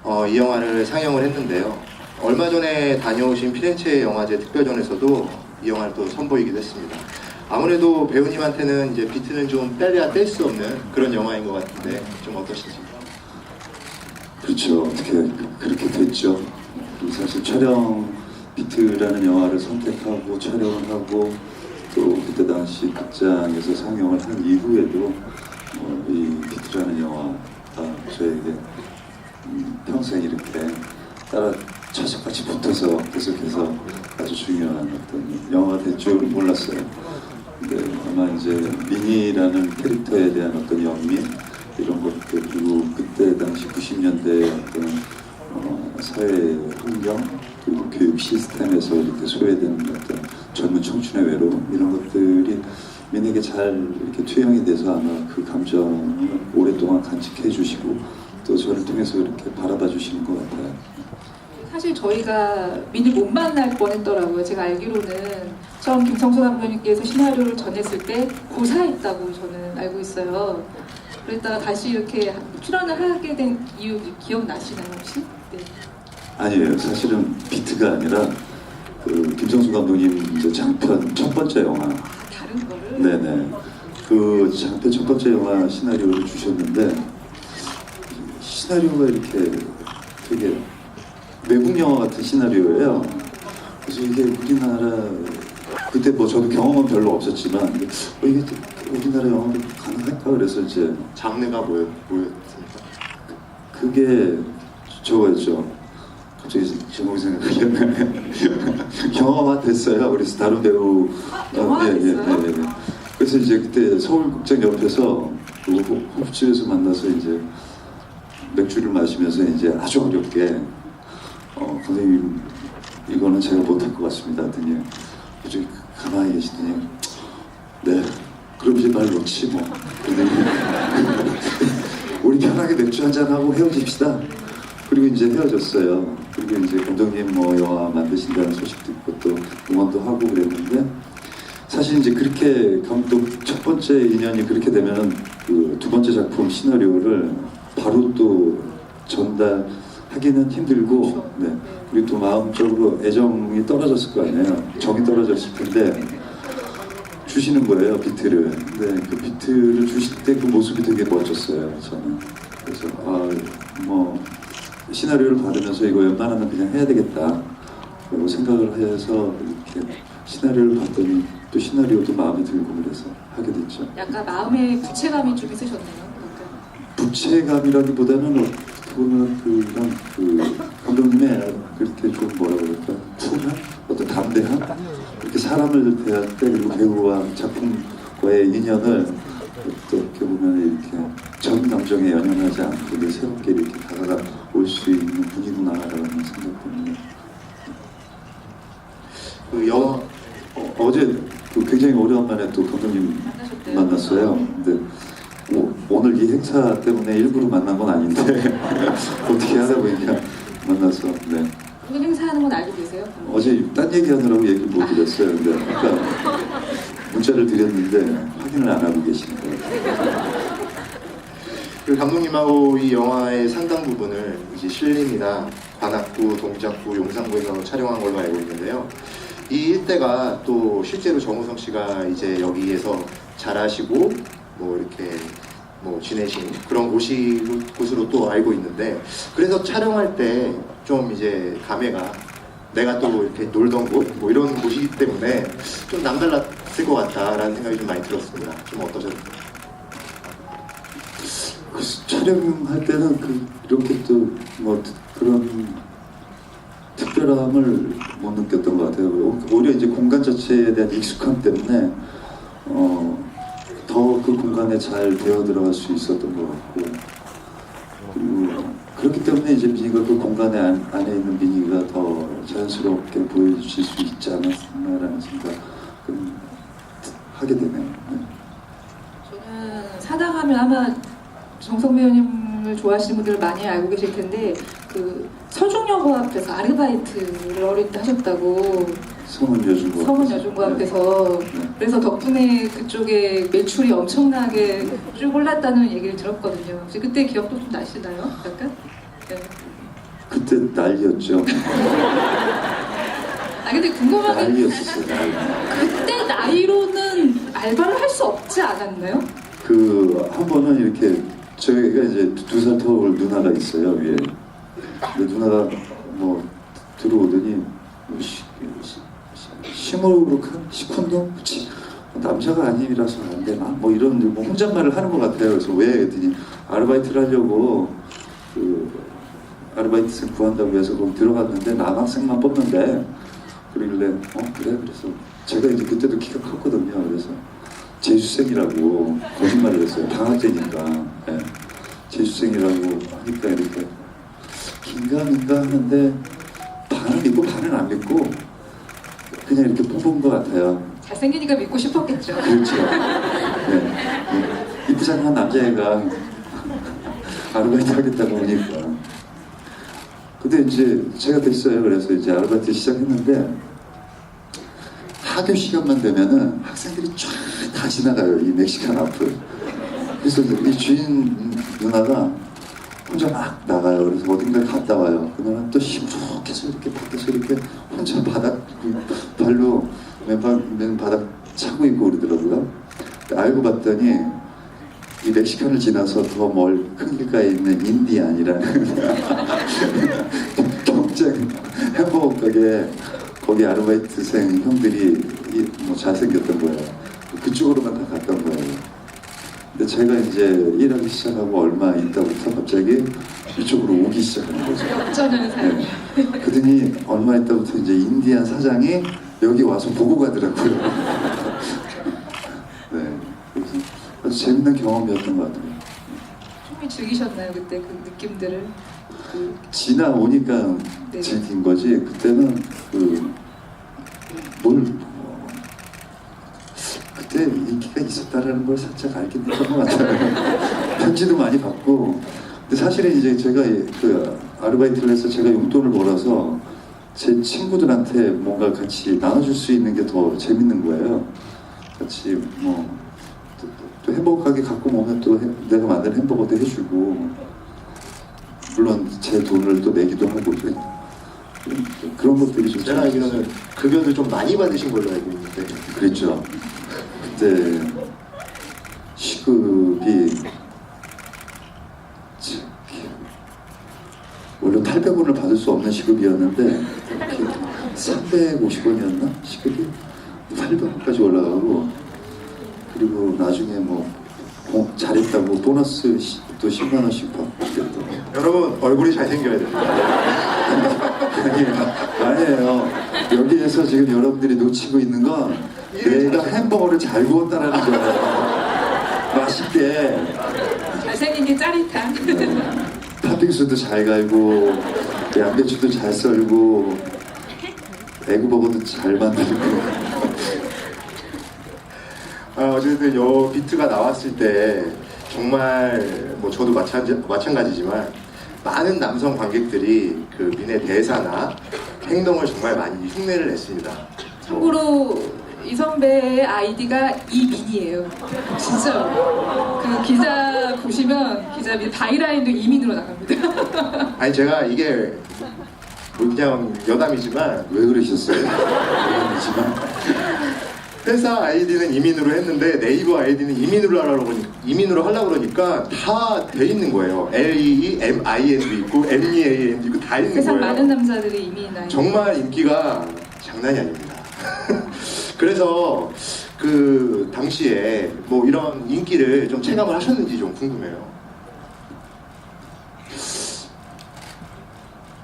이 영화를 상영을 했는데요. 얼마 전에 다녀오신 피렌체 영화제 특별전에서도 이 영화를 또 선보이기도 했습니다. 아무래도 배우님한테는 이제 비트는 좀 빼야 뗄 수 없는 그런 영화인 것 같은데 좀 어떠신지? 그렇죠. 어떻게 그렇게 됐죠. 그리고 사실 촬영 비트라는 영화를 선택하고 촬영을 하고 또 그때 당시 극장에서 상영을 한 이후에도 이 비트라는 영화가 저에게 평생 이렇게 따라 차석같이 붙어서 계속해서 아주 중요한 어떤 영화가 될 줄은 몰랐어요. 근데 아마 이제 미니라는 캐릭터에 대한 어떤 영미 이런 것들, 그리고 그때 당시 90년대의 어떤 사회 환경 그리고 교육 시스템에서 이렇게 소외된 어떤 젊은 청춘의 외로움 이런 것들이 민에게 잘 이렇게 투영이 돼서 아마 그 감정을 오랫동안 간직해 주시고 또 저를 통해서 이렇게 바라봐 주시는 것 같아요. 사실 저희가 민을 못 만날 뻔했더라고요. 제가 알기로는 처음 김성수 감독님께서 시나리오를 전했을 때 고사했다고 저는 알고 있어요. 그랬다가 다시 이렇게 출연을 하게 된 이유 기억나시나요 혹시? 네. 아니에요. 사실은 비트가 아니라 그 김성수 감독님 이제 장편 첫 번째 영화. 다른 거를? 네네. 그 장편 첫 번째 영화 시나리오를 주셨는데 시나리오가 이렇게 되게 외국 영화 같은 시나리오예요. 그래서 이게 우리나라 그때 뭐 저도 경험은 별로 없었지만 이게 우리나라 영화도 가능할까? 그래서 이제 장르가 뭐였습니까? 그게 저거였죠. 갑자기 제목이 생각이 안 나네. 영화화 됐어요. 그래서 다른 배우. 영화화됐어요? 그래서 이제 그때 서울극장 옆에서 호프집에서 만나서 이제 맥주를 마시면서 이제 아주 어렵게 선생님 이거는 제가 못할 것 같습니다. 하더니 갑자기 가만히 계시더니 네. 그럼 이제 말 놓지 뭐. 우리 편하게 맥주 한잔하고 헤어집시다. 그리고 이제 헤어졌어요. 그리고 이제 감독님 뭐 영화 만드신다는 소식 듣고 또 응원도 하고 그랬는데 사실 이제 그렇게 감독 첫 번째 인연이 그렇게 되면은 그 두 번째 작품 시나리오를 바로 또 전달하기는 힘들고 네. 그리고 또 마음적으로 애정이 떨어졌을 거 아니에요. 정이 떨어졌을 텐데 주시는 거예요, 비트를. 근데 그 비트를 주실 때 그 모습이 되게 멋졌어요, 저는. 그래서 뭐 시나리오를 받으면서 이거 웬만하면 그냥 해야 되겠다 라고 생각을 해서 이렇게 시나리오를 봤더니 또 시나리오도 마음에 들고 그래서 하게 됐죠. 약간 마음에 부채감이 좀 있으셨네요. 약간. 부채감이라기보다는 어떻게 보면 그 감독님의 그렇게 좀 뭐라 그럴까 쿨한 어떤 담대한 이렇게 사람을 대할 때 그리고 배우와 작품과의 인연을 어떻게 보면 이렇게 전 감정에 연연하지 않고 새롭게 이렇게 다가가 올 수 있는 분이구나라는 생각 때문에 그 영화 어제 그 굉장히 오래간만에 또 감독님 만났어요. 근데 오늘 이 행사 때문에 일부러 만난 건 아닌데 어떻게 하다 보니까 만나서 네. 그분 행사하는 건 알고 계세요? 어제 딴 얘기하느라고 얘기를 못 드렸어요. 근데 아까 문자를 드렸는데 확인을 안 하고 계시는 거예요. 그 감독님하고 이 영화의 상당 부분을 이제 신림이나 관악구, 동작구, 용산구에서 촬영한 걸로 알고 있는데요. 이 일대가 또 실제로 정우성 씨가 이제 여기에서 자라시고 뭐 이렇게 뭐 지내신 그런 곳으로 또 알고 있는데 그래서 촬영할 때 좀 이제 감회가 내가 또 이렇게 놀던 곳 뭐 이런 곳이기 때문에 좀 남달랐을 것 같다라는 생각이 좀 많이 들었습니다. 좀 어떠셨나요? 촬영할 때는 이렇게 또 뭐 그런 특별함을 못 느꼈던 것 같아요. 오히려 이제 공간 자체에 대한 익숙함 때문에 더 그 공간에 잘 되어 들어갈 수 있었던 것 같고 그리고 그렇기 때문에 이제 미니가 그 공간에 안에 있는 미니가 더 자연스럽게 보여주실 수 있지 않았나라는 생각을 하게 되네요. 네. 저는 사당하면 아마 정성 배우님을 좋아하시는 분들 많이 알고 계실 텐데 그 서중여고 앞에서 아르바이트를 어릴 때 하셨다고. 서문여중고 앞에서. 네. 그래서 덕분에 그쪽에 매출이 엄청나게 쭉 올랐다는 얘기를 들었거든요. 혹시 그때 기억도 좀 나시나요? 약간? 네. 그때 난리였죠. 아 근데 궁금한 게 난리였었어요. 난리. 그때 나이로는 알바를 할 수 없지 않았나요? 그 한 번은 이렇게 저희가 이제 2살 터울 누나가 있어요 위에. 근데 누나가 뭐 들어오더니 뭐 시무룩한 시큰둥 남자가 아니라서 안 되나 뭐 이런 뭐 혼잣말을 하는 것 같아요. 그래서 왜 했더니 아르바이트를 하려고 그 아르바이트생 구한다고 해서 거기 들어갔는데 남학생만 뽑는데 그러길래 그래 그래서 제가 이제 그때도 키가 컸거든요. 그래서 재수생이라고 거짓말을 했어요. 방학제니까 예. 재수생이라고 하니까 이렇게 긴가민가 하는데 반은 믿고 반은 안 믿고 그냥 이렇게 뽑은 것 같아요. 잘생기니까 믿고 싶었겠죠. 그렇죠. 네. 이쁘장한 남자애가 아르바이트 하겠다고 하니까. 근데 이제 제가 됐어요. 그래서 이제 아르바이트 시작했는데 하교 시간만 되면은 학생들이 쫙 다 지나가요. 이 멕시칸 앞을. 그래서 이 주인 누나가 혼자 막 나가요. 그래서 어딘가 갔다 와요. 그러면 또 시무룩해서 이렇게 밖에서 이렇게 혼자 바닥 발로 맨 바닥 차고 있고 그러더라고요. 알고 봤더니 이 멕시칸을 지나서 더 큰 길가에 있는 인디안이라는 경쟁 햄버거 가게 거기 아르바이트생 형들이 뭐 잘생겼던 거예요. 그쪽으로만 다 갔던 거예요. 근데 제가 이제 일하기 시작하고 얼마 있다부터 갑자기 이쪽으로 오기 시작하는 거죠. 역전하는 사람. 네. 그러더니 얼마 있다부터 이제 인디안 사장이 여기 와서 보고 가더라고요. 네. 그래서 아주 재밌는 경험이었던 것 같아요. 충분히 즐기셨나요 그때 그 느낌들을? 지나오니까 네. 즐긴 거지. 그때는 그때 인기가 있었다라는 걸 살짝 알긴 했던 것 같아요. 편지도 많이 받고. 근데 사실은 이제 제가 그 아르바이트를 해서 제가 용돈을 벌어서 제 친구들한테 뭔가 같이 나눠줄 수 있는 게 더 재밌는 거예요. 같이 뭐 또 햄버거 가게 갖고 오면 또 내가 만든 햄버거도 해주고 물론 제 돈을 또 내기도 하고 그런 것들이 좀 제가 알기로는 급여도 좀 많이 받으신 걸로 알고 있는데 그랬죠. 그때 시급이 원래 800원을 받을 수 없는 시급이었는데 350원이었나? 시급이 800원까지 올라가고 그리고 나중에 뭐 잘했다고 보너스 또 10만 원씩 받고 그랬던 여러분 얼굴이 잘생겨야 됩니다. 아니에요. 여기에서 지금 여러분들이 놓치고 있는 건 내가 햄버거를 잘 구웠다라는 거예요. 맛있게. 잘생긴 게 짜릿한. 팥빙수도 잘 갈고 양배추도 잘 썰고 에그버거도 잘 만들고. 어쨌든 요 비트가 나왔을 때 정말 뭐 저도 마찬가지지만 많은 남성 관객들이 그 민의 대사나 행동을 정말 많이 흉내를 냈습니다. 참고로 이 선배의 아이디가 이민이에요. 진짜 그 기자 보시면 기자 민 바이라인도 이민으로 나갑니다. 아니 제가 이게 뭐 그냥 여담이지만 왜 그러셨어요? 미안하지만 회사 아이디는 이민으로 했는데 네이버 아이디는 이민으로 하려고 그러니까 다 돼 있는 거예요. LEEMIN도 있고 MEAN도 있고 다 있는 세상 거예요. 많은 남자들이 이민 아이. 정말 인기가 장난이 아닙니다. 그래서 그 당시에 뭐 이런 인기를 좀 체감을 하셨는지 좀 궁금해요.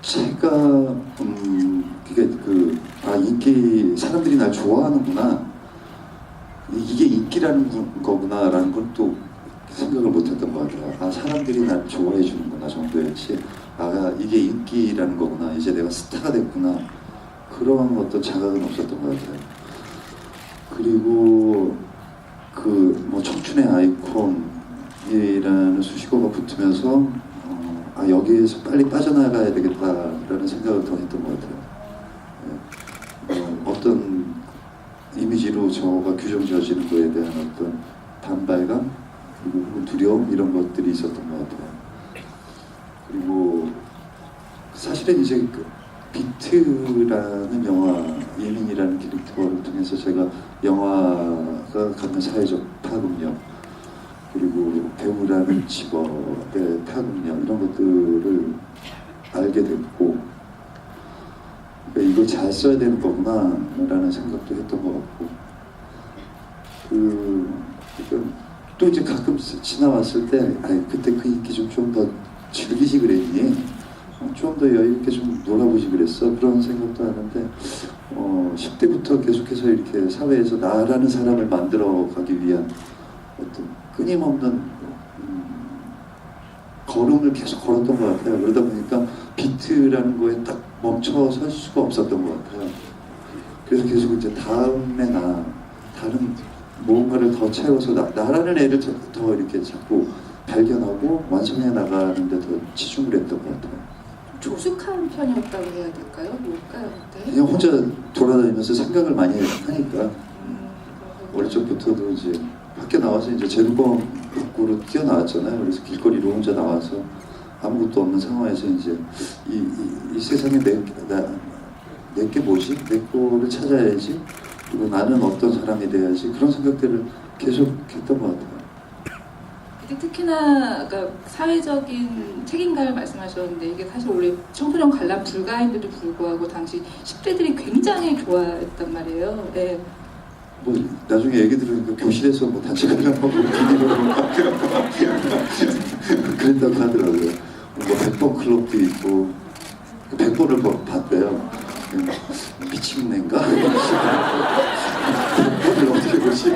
제가 인기 사람들이 날 좋아하는구나 이게 인기라는 거구나라는 걸 또 생각을 못했던 것 같아요. 사람들이 날 좋아해 주는구나 정도였지. 이게 인기라는 거구나. 이제 내가 스타가 됐구나. 그런 어떤 자각은 없었던 것 같아요. 그리고 뭐 청춘의 아이콘이라는 수식어가 붙으면서 여기에서 빨리 빠져나가야 되겠다라는 생각을 더 했던 것 같아요. 어떤 이미지로 저가 규정 지어지는 거에 대한 어떤 반발감 그리고 두려움 이런 것들이 있었던 것 같아요. 그리고 사실 사실은 이제 그 비트라는 영화, 예민이라는 캐릭터를 통해서 제가 영화가 갖는 사회적 파급력, 그리고 배우라는 직업의 파급력, 이런 것들을 알게 됐고, 그러니까 이걸 잘 써야 되는 거구나 라는 생각도 했던 것 같고, 또 이제 가끔 지나왔을 때, 아이, 그때 그 인기 좀 더 즐기지 그랬니? 좀 더 여유 있게 좀 놀아보지 그랬어? 그런 생각도 하는데, 10대부터 계속해서 이렇게 사회에서 나라는 사람을 만들어가기 위한 어떤 끊임없는 걸음을 계속 걸었던 것 같아요. 그러다 보니까 비트라는 거에 딱 멈춰 설 수가 없었던 것 같아요. 그래서 계속 이제 다음에 다른 뭔가를 더 채워서 나라는 애를 더 이렇게 자꾸 발견하고 완성해 나가는데 더 치중을 했던 것 같아요. 조숙한 편이었다고 해야 될까요? 뭘까요? 그때? 그냥 혼자 돌아다니면서 생각을 많이 하니까 어릴 적부터도 이제 학교 나와서 이제 제도권 밖으로 뛰어나왔잖아요. 그래서 길거리로 혼자 나와서 아무것도 없는 상황에서 이제 이 세상에 내게 뭐지? 내 거를 찾아야지. 그리고 나는 어떤 사람이 돼야지. 그런 생각들을 계속 했던 것 같아요. 이제 특히나 아까 사회적인 책임감을 말씀하셨는데 이게 사실 원래 청소년 관람 불가인데도 불구하고 당시 10대들이 굉장히 좋아했단 말이에요. 네. 뭐 나중에 얘기 들으니까 교실에서 뭐 단체 관람하고 비디오로 그랬다고 하더라고요. 뭐 100번 클럽도 있고 100번을 봤대요. 미친애인가? 100번을 어떻게 보지?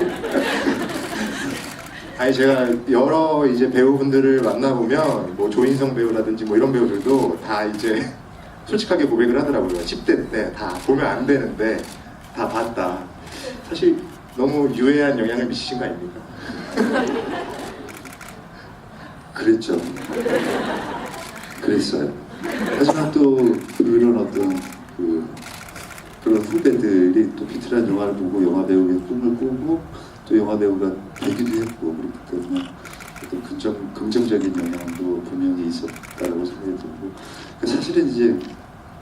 아니 제가 여러 이제 배우분들을 만나보면 뭐 조인성 배우라든지 뭐 이런 배우들도 다 이제 솔직하게 고백을 하더라고요. 10대 때 다 보면 안 되는데 다 봤다. 사실 너무 유해한 영향을 미치신 거 아닙니까? 그랬죠. 그랬어요. 하지만 또 그런 어떤 그런 후배들이 또 비트라는 영화를 보고 영화 배우의 꿈을 꾸고 또 영화 배우가 되기도 했고 그렇기 때문에 어떤 긍정적인 영향도 분명히 있었다라고 생각이 들고 사실은 이제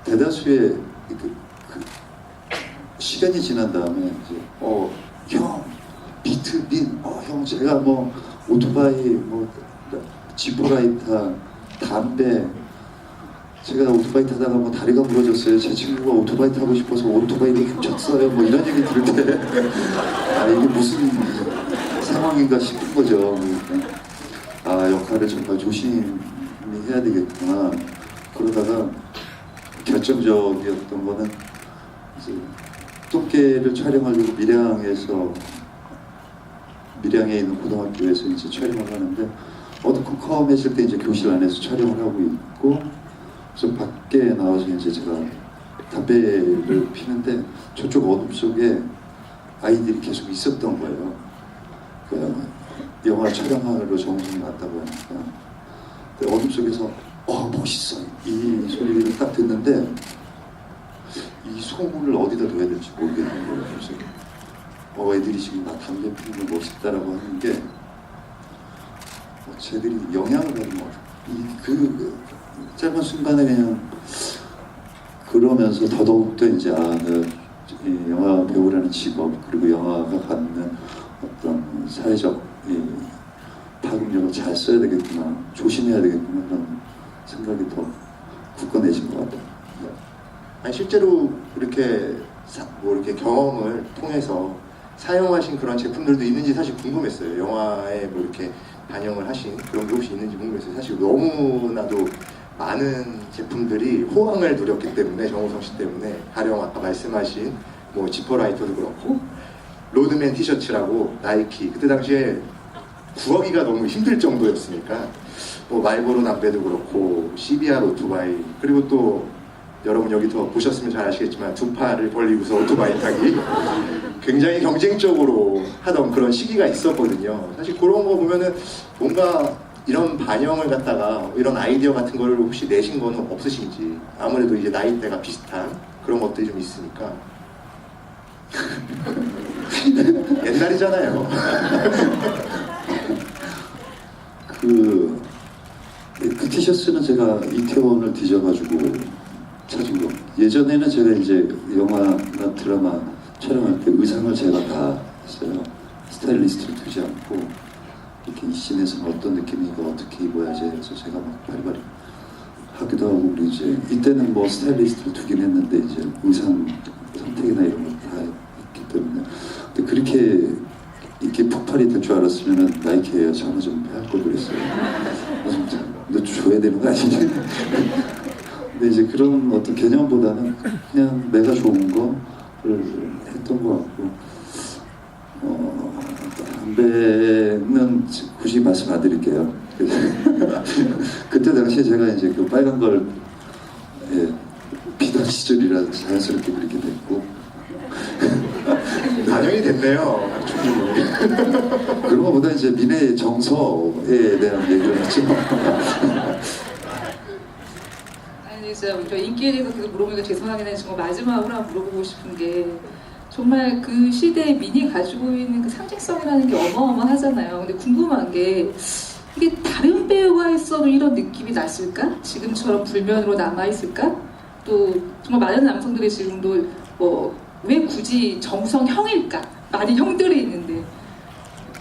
대다수의 시간이 지난 다음에 이제 형 비트민 형 제가 뭐 오토바이 뭐 지퍼라이터 담배 제가 오토바이 타다가 뭐 다리가 부러졌어요. 제 친구가 오토바이 타고 싶어서 오토바이를 훔쳤어요. 뭐 이런 얘기 들을 때 아 이게 무슨 상황인가 싶은 거죠. 아 역할을 정말 조심히 해야 되겠구나. 그러다가 결정적이었던 거는 이제 똥개를 촬영하려고 밀양에 있는 고등학교에서 이제 촬영을 하는데 어두컴컴했을 때 이제 교실 안에서 촬영을 하고 있고 그래서 밖에 나와서 이제 제가 담배를 피는데 저쪽 어둠 속에 아이들이 계속 있었던 거예요. 그 영화 촬영하러 정신이 났다고 하니까 근데 어둠 속에서 멋있어 이 소리를 딱 듣는데 이 소문을 어디다 둬야 될지 모르겠는 거예요. 그래서 애들이 지금 나 담배 피우는 거 멋있다라고 하는 게 쟤들이 영향을 받는 것 같아요. 그 짧은 순간에 그냥 그러면서 더더욱더 이제 이 영화 배우라는 직업 그리고 영화가 갖는 어떤 사회적 파급력을 잘 써야 되겠구나 조심해야 되겠구나 그런 생각이 더 굳건해진 것 같아요. 아니 실제로 이렇게 이렇게 경험을 통해서 사용하신 그런 제품들도 있는지 사실 궁금했어요. 영화에 뭐 이렇게 반영을 하신 그런 게 혹시 있는지 궁금했어요. 사실 너무나도 많은 제품들이 호황을 누렸기 때문에 정우성 씨 때문에 가령 아까 말씀하신 뭐 지퍼라이터도 그렇고 로드맨 티셔츠라고 나이키 그때 당시에 구하기가 너무 힘들 정도였으니까 뭐 말보로 담배도 그렇고 CBR 오토바이 그리고 또 여러분 여기 더 보셨으면 잘 아시겠지만 두 팔을 벌리고서 오토바이 타기 굉장히 경쟁적으로 하던 그런 시기가 있었거든요. 사실 그런 거 보면은 뭔가 이런 반영을 갖다가 이런 아이디어 같은 거를 혹시 내신 거는 없으신지 아무래도 이제 나이대가 비슷한 그런 것들이 좀 있으니까 옛날이잖아요. 그 티셔츠는 제가 이태원을 뒤져가지고 찾은 거. 예전에는 제가 이제 영화나 드라마 촬영할 때 의상을 제가 다 했어요. 스타일리스트를 두지 않고 이렇게 이 씬에서는 어떤 느낌이고 어떻게 입어야지 해서 제가 막 바리바리 하기도 하고, 그리고 이제 이때는 뭐 스타일리스트를 두긴 했는데 이제 의상 선택이나 이런 거 다 했기 때문에. 근데 그렇게 이렇게 폭발이 될 줄 알았으면은 나이키에 전화 좀 할 걸 그랬어요. 너 줘야 되는 거 아니냐? 근데 이제 그런 어떤 개념보다는 그냥 내가 좋은 거를 했던 것 같고, 담배는 굳이 말씀 안 드릴게요. 그때 당시에 제가 이제 그 빨간 걸 피던 시절이라 자연스럽게 그렇게 됐고. 반영이 됐네요. 충분히. 그런 것보다 이제 미래의 정서에 대한 얘기를 했죠. 아니 진짜 저 인기에 대해서 계속 물어보니까 죄송하긴 한데 정말 마지막으로 한번 물어보고 싶은 게 정말 그 시대에 민이 가지고 있는 그 상징성이라는 게 어마어마하잖아요. 근데 궁금한 게 이게 다른 배우가 했어도 이런 느낌이 났을까? 지금처럼 불면으로 남아있을까? 또 정말 많은 남성들이 지금도 뭐 왜 굳이 정성형일까? 많은 형들이 있는데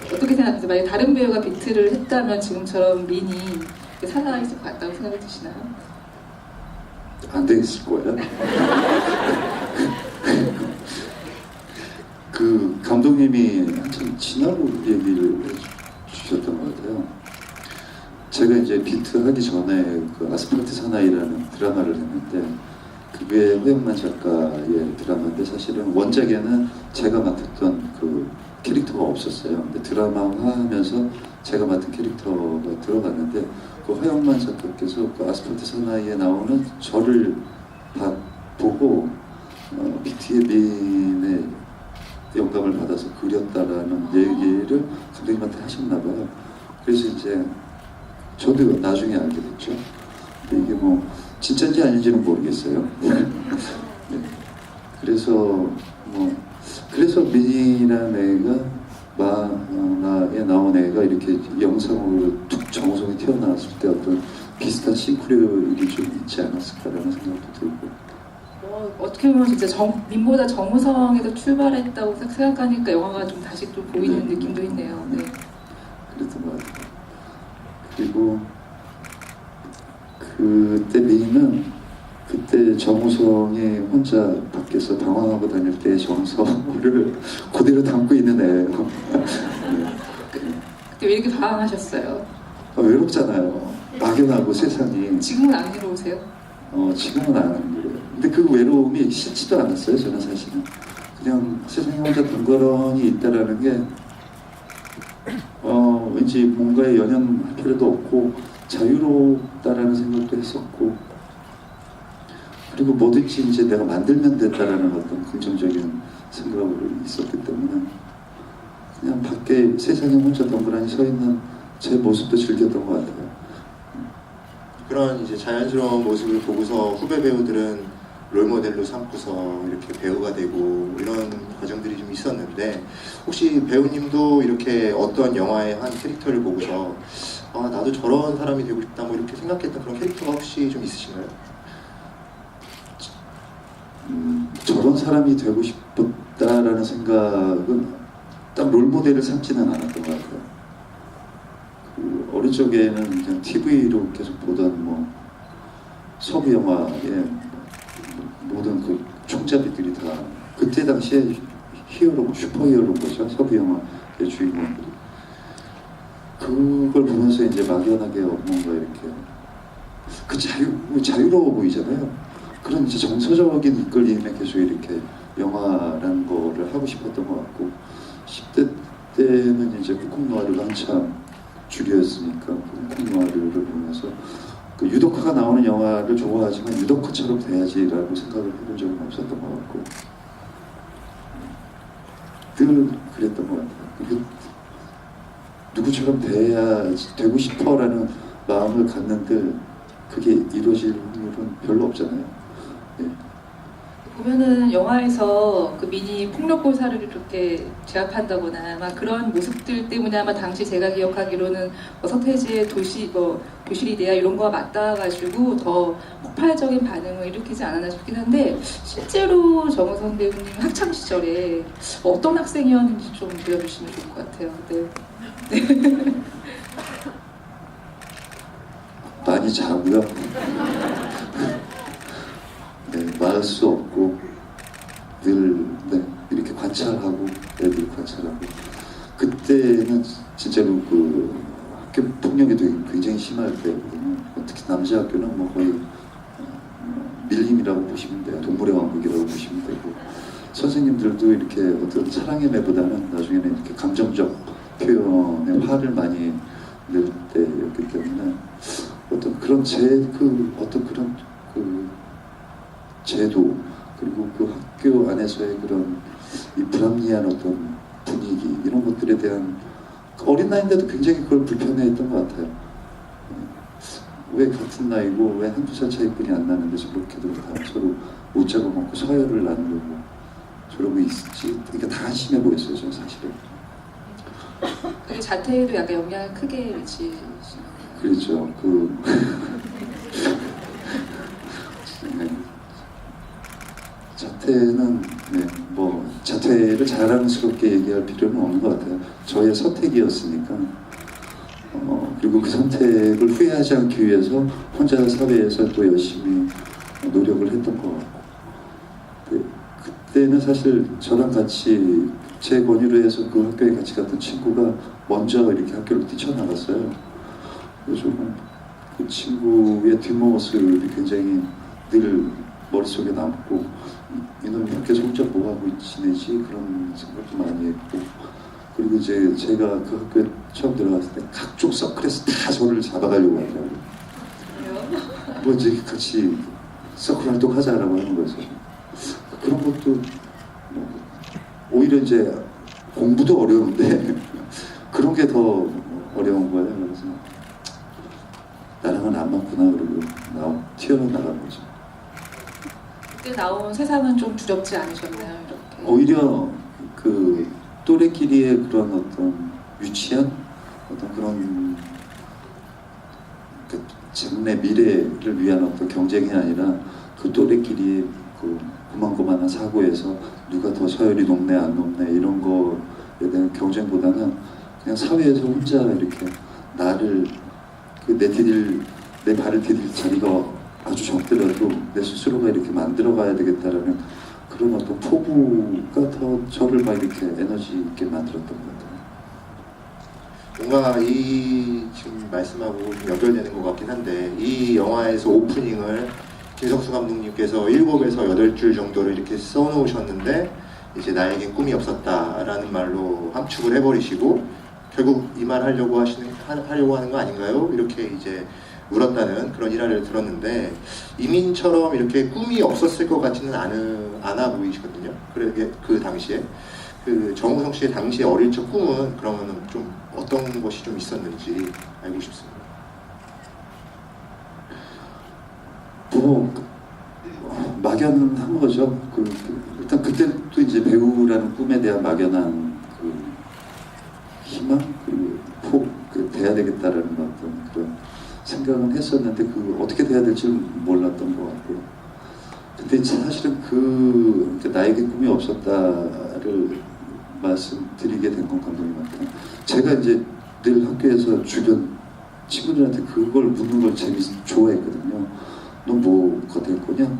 어떻게 생각하세요? 만약에 다른 배우가 비트를 했다면 지금처럼 민이 살아있을 것 같다고 생각이 드시나요? 안 되겠을 거예요. 그 감독님이 한참 지나고 얘기를 해주셨던 것 같아요. 제가 이제 비트 하기 전에 그 아스팔트 사나이라는 드라마를 했는데 그게 허영만 작가의 드라마인데 사실은 원작에는 제가 맡았던 그 캐릭터가 없었어요. 근데 드라마화하면서 제가 맡은 캐릭터가 들어갔는데 그 허영만 작가께서 그 아스팔트 사나이에 나오는 저를 다 보고 비트의 민의 영감을 받아서 그렸다라는 얘기를 감독님한테 하셨나 봐요. 그래서 이제 저도 나중에 알게 됐죠. 근데 이게 뭐 진짜인지 아닌지는 모르겠어요. 네. 그래서 그래서 민이라는 애가 마에 나온 애가 이렇게 영상으로 툭 정우성이 튀어나왔을 때 어떤 비슷한 싱크로율이 좀 있지 않았을까라는 생각도 들고. 어떻게 보면 진짜 민보다 정우성에서 출발했다고 생각하니까 영화가 좀 다시 또 보이는 네. 느낌도 있네요. 네. 그랬던 것 같아요. 그리고 그때 민은 그때 정우성이 혼자 밖에서 방황하고 다닐 때 정서를 그대로 담고 있는 애예요. 네. 그때 왜 이렇게 방황하셨어요? 외롭잖아요. 막연하고 세상이. 지금은 안 외로우세요? 지금은 안 하는 거예요. 근데 그 외로움이 싫지도 않았어요. 저는 사실은 그냥 세상에 혼자 덩그러니 있다라는 게 왠지 뭔가에 연연할 필요도 없고 자유롭다라는 생각도 했었고, 그리고 뭐든지 이제 내가 만들면 된다라는 어떤 긍정적인 생각으로 있었기 때문에 그냥 밖에 세상에 혼자 덩그러니 서 있는 제 모습도 즐겼던 것 같아요. 그런 이제 자연스러운 모습을 보고서 후배 배우들은 롤모델로 삼고서 이렇게 배우가 되고 이런 과정들이 좀 있었는데, 혹시 배우님도 이렇게 어떤 영화의 한 캐릭터를 보고서 나도 저런 사람이 되고 싶다 뭐 이렇게 생각했던 그런 캐릭터가 혹시 좀 있으신가요? 저런 사람이 되고 싶었다라는 생각은 딱 롤모델을 삼지는 않았던 것 같아요. 그 어릴 적에는 그냥 TV로 계속 보던 뭐 서부 영화의 모든 그 총잡이들이 다 그때 당시에 히어로, 슈퍼히어로인 거죠. 서부 영화의 주인공들이. 그걸 보면서 이제 막연하게 뭔가 이렇게 그 자유로워 보이잖아요. 그런 이제 정서적인 이끌림에 계속 이렇게 영화라는 거를 하고 싶었던 것 같고, 10대 때는 이제 콩콩노아를 한참 주류였으니까 콩콩노아를 보면서 그 유덕화가 나오는 영화를 좋아하지만 유덕화처럼 돼야지라고 생각을 해본 적은 없었던 것 같고, 늘 그랬던 것 같아요. 누구처럼 되고 싶어라는 마음을 갖는데 그게 이루어질 확률은 별로 없잖아요. 네. 보면은 영화에서 그 미니 폭력고사를 이렇게 제압한다거나 아마 그런 모습들 때문에 아마 당시 제가 기억하기로는 뭐 서태지의 도시 뭐 교실이 돼야 이런 거와 맞닿아가지고 더 폭발적인 반응을 일으키지 않았나 싶긴 한데 실제로 정우성 배우님 학창 시절에 어떤 학생이었는지 좀 보여주시면 좋을 것 같아요. 네. 많이 자고요. 네, 말할 수 없고 늘 네, 이렇게 관찰하고 애들 관찰하고 그때는 진짜로 그 학교 폭력이 되게 굉장히 심할 때거든요. 특히 남자 학교는 뭐 거의 밀림이라고 보시면 돼요. 동물의 왕국이라고 보시면 되고 선생님들도 이렇게 어떤 사랑의 매보다는 나중에는 이렇게 감정적 표현에 화를 많이 낼 때였기 때문에 어떤 그런 어떤 그런 그 제도 그리고 그 학교 안에서의 그런 이 불합리한 어떤 분위기 이런 것들에 대한 어린 나이인데도 굉장히 그걸 불편해했던 것 같아요. 왜 같은 나이고 왜 한두 살 차이뿐이 안 나는데 저렇게들 다 서로 못 잡아먹고 서열을 나누고 저러고 있지. 그러니까 다 한심해 보였어요, 저는 사실은. 그게 자퇴에도 약간 영향을 크게 미치시는 그렇죠. 네. 자퇴는 뭐 자퇴를 자랑스럽게 얘기할 필요는 없는 것 같아요. 저의 선택이었으니까. 그리고 그 선택을 후회하지 않기 위해서 혼자 사회에서 또 열심히 노력을 했던 것 같고. 그때는 사실 저랑 같이 제 권유로 해서 그 학교에 같이 갔던 친구가 먼저 이렇게 학교를 뛰쳐나갔어요. 그래서 그 친구의 뒷모습이 굉장히 늘 머릿속에 남고 이놈이 학교에서 혼자 뭐하고 지내지 그런 생각도 많이 했고 그리고 이제 제가 그 학교에 처음 들어갔을 때 각종 서클에서 다 저를 잡아가려고 하더라고요. 뭐 이제 같이 서클 활동하자라고 하는 거죠. 그런 것도 오히려 이제 공부도 어려운데 그런 게 더 어려운 거예요. 그래서 나랑은 안 맞구나 그러고 튀어나간 거죠. 그때 나온 세상은 좀 두렵지 않으셨나요? 이렇게 오히려 그 또래끼리의 그런 어떤 유치한 어떤 그런 그 장래 미래를 위한 어떤 경쟁이 아니라 그 또래끼리의 그 고만고만한 사고에서 누가 더 서열이 높네 안 높네 이런 거에 대한 경쟁보다는 그냥 사회에서 혼자 이렇게 나를 내 발을 디딜 자리가 아주 적더라도 내 스스로가 이렇게 만들어가야 되겠다라는 그런 어떤 포부가 더 저를 막 이렇게 에너지 있게 만들었던 것 같아요. 뭔가 이 지금 말씀하고 좀 연결되는 것 같긴 한데 이 영화에서 오프닝을 김성수 감독님께서 7에서 8줄 정도를 이렇게 써놓으셨는데 이제 나에겐 꿈이 없었다라는 말로 함축을 해버리시고 결국 이 말 하려고 하는 거 아닌가요? 이렇게 이제 울었다는 그런 일화를 들었는데 이민처럼 이렇게 꿈이 없었을 것 같지는 않아 보이시거든요. 그러게 그 당시에 그 정우성 씨의 당시의 어릴 적 꿈은 그러면은 좀 어떤 것이 좀 있었는지 알고 싶습니다. 뭐 막연한 거죠. 일단 그때도 이제 배우라는 꿈에 대한 막연한 그 희망 그리고 돼야 되겠다라는 어떤 그런 생각은 했었는데 그 어떻게 돼야 될지 몰랐던 것 같고요. 근데 사실은 나에게 꿈이 없었다를 말씀드리게 된 건 감독님한테 제가 이제 늘 학교에서 주변 친구들한테 그걸 묻는 걸 좋아했거든요. 너 뭐가 될 거냐?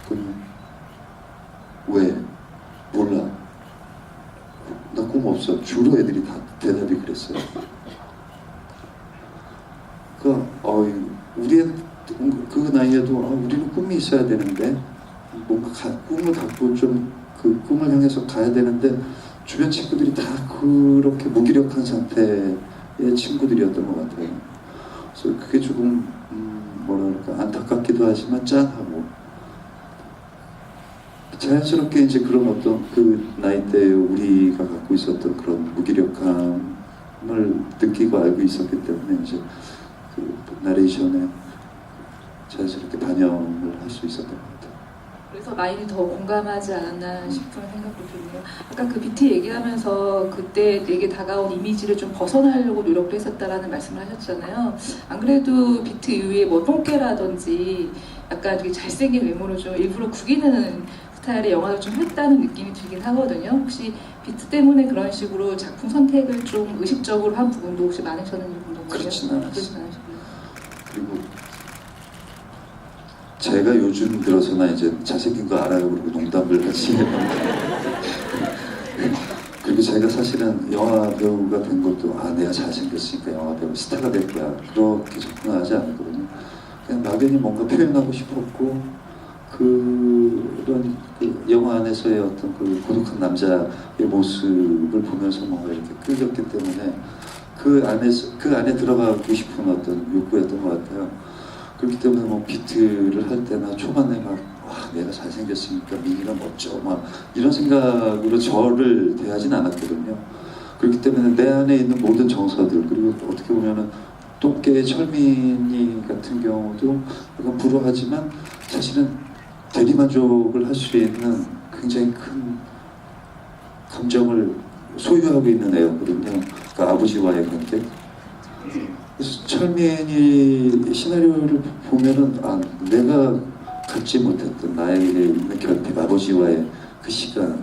그러면 왜? 몰라. 나 꿈 없어. 주로 애들이 다 대답이 그랬어요. 그 나이에도 우리는 꿈이 있어야 되는데 뭔가 꿈을 갖고 좀 그 꿈을 향해서 가야 되는데 주변 친구들이 다 그렇게 무기력한 상태의 친구들이었던 것 같아요. 그래서 그게 조금 뭐랄까 안타깝기도 하지만 짠하고 자연스럽게 이제 그런 어떤 그 나이대에 우리가 갖고 있었던 그런 무기력함을 느끼고 알고 있었기 때문에 이제 그 나레이션에 자연스럽게 반영을 할 수 있었던 것 같아요. 그래서 많이 더 공감하지 않았나 싶은 생각도 드네요. 아까 그 비트 얘기하면서 그때 되게 다가온 이미지를 좀 벗어나려고 노력을 했었다라는 말씀을 하셨잖아요. 안 그래도 비트 이후에 뭐 똥개라든지 약간 되게 잘생긴 외모를 좀 일부러 구기는 스타일의 영화를 좀 했다는 느낌이 들긴 하거든요. 혹시 비트 때문에 그런 식으로 작품 선택을 좀 의식적으로 한 부분도 혹시 많으셨는지 궁금해요. 그렇진 않았어요. 그렇진 않으시고요. 그리고 제가 요즘 들어서나 이제 잘생긴 거 알아요 그러고 농담을 하지. 그리고 제가 사실은 영화 배우가 된 것도 내가 잘생겼으니까 영화 배우 스타가 될 거야 그렇게 접근하지 않았거든요. 그냥 막연히 뭔가 표현하고 싶었고 그런 그 영화 안에서의 어떤 그 고독한 남자의 모습을 보면서 뭔가 이렇게 끌렸기 때문에 그 안에 들어가고 싶은 어떤 욕구였던 것 같아요. 그렇기 때문에 뭐 비트를 할 때나 초반에 막 내가 잘생겼으니까 미니가 멋져 막 이런 생각으로 저를 대하진 않았거든요. 그렇기 때문에 내 안에 있는 모든 정서들 그리고 어떻게 보면은 똥개의 철민이 같은 경우도 약간 불우하지만 사실은 대리만족을 할 수 있는 굉장히 큰 감정을 소유하고 있는 애였거든요. 그러니까 아버지와의 관계. 그래서 철민이 시나리오를 보면은 내가 갖지 못했던 나에게 있는 결핍, 아버지와의 그 시간을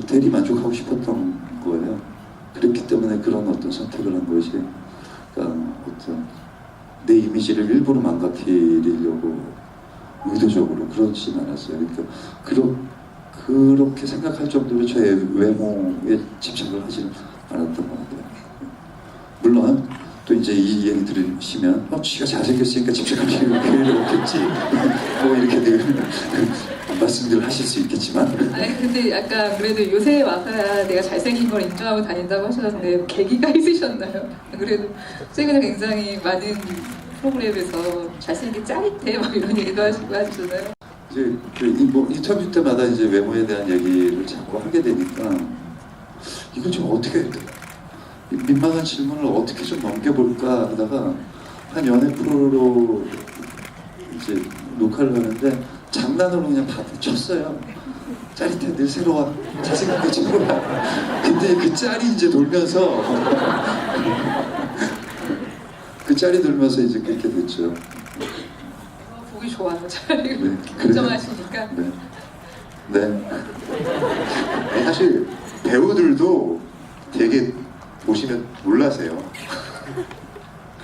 대리 만족하고 싶었던 거예요. 그렇기 때문에 그런 어떤 선택을 한 것이 그러니까 어떤 내 이미지를 일부러 망가뜨리려고 의도적으로 그러진 않았어요. 그러니까 그렇게 생각할 정도로 저의 외모에 집착을 하지는 않았던 것 같아요. 물론 또 이제 이 얘기 들으시면 쥐가 잘생겼으니까 집착할 필요가 없겠지 뭐 이렇게 늘 말씀들을 하실 수 있겠지만 아니 근데 약간 그래도 요새 와서야 내가 잘생긴 걸 인정하고 다닌다고 하셨는데 계기가 있으셨나요? 그래도 최근에 굉장히 많은 프로그램에서 잘생긴 짜릿해 막 이런 얘기도 하시고 하시잖아요. 이제 뭐 인터뷰 때마다 이제 외모에 대한 얘기를 자꾸 하게 되니까 이걸 좀 어떻게 민망한 질문을 어떻게 좀 넘겨볼까 하다가 한 연애 프로로 이제 녹화를 하는데 장난으로 그냥 다 쳤어요. 짜릿해 늘 새로워 잘생긴 거 최고야. 근데 그 짤이 이제 돌면서 그 짤이 돌면서 이제 그렇게 됐죠. 보기 좋아요. 잘 네, 인정하시니까. 네. 네. 아니, 사실 배우들도 되게 보시면 놀라세요.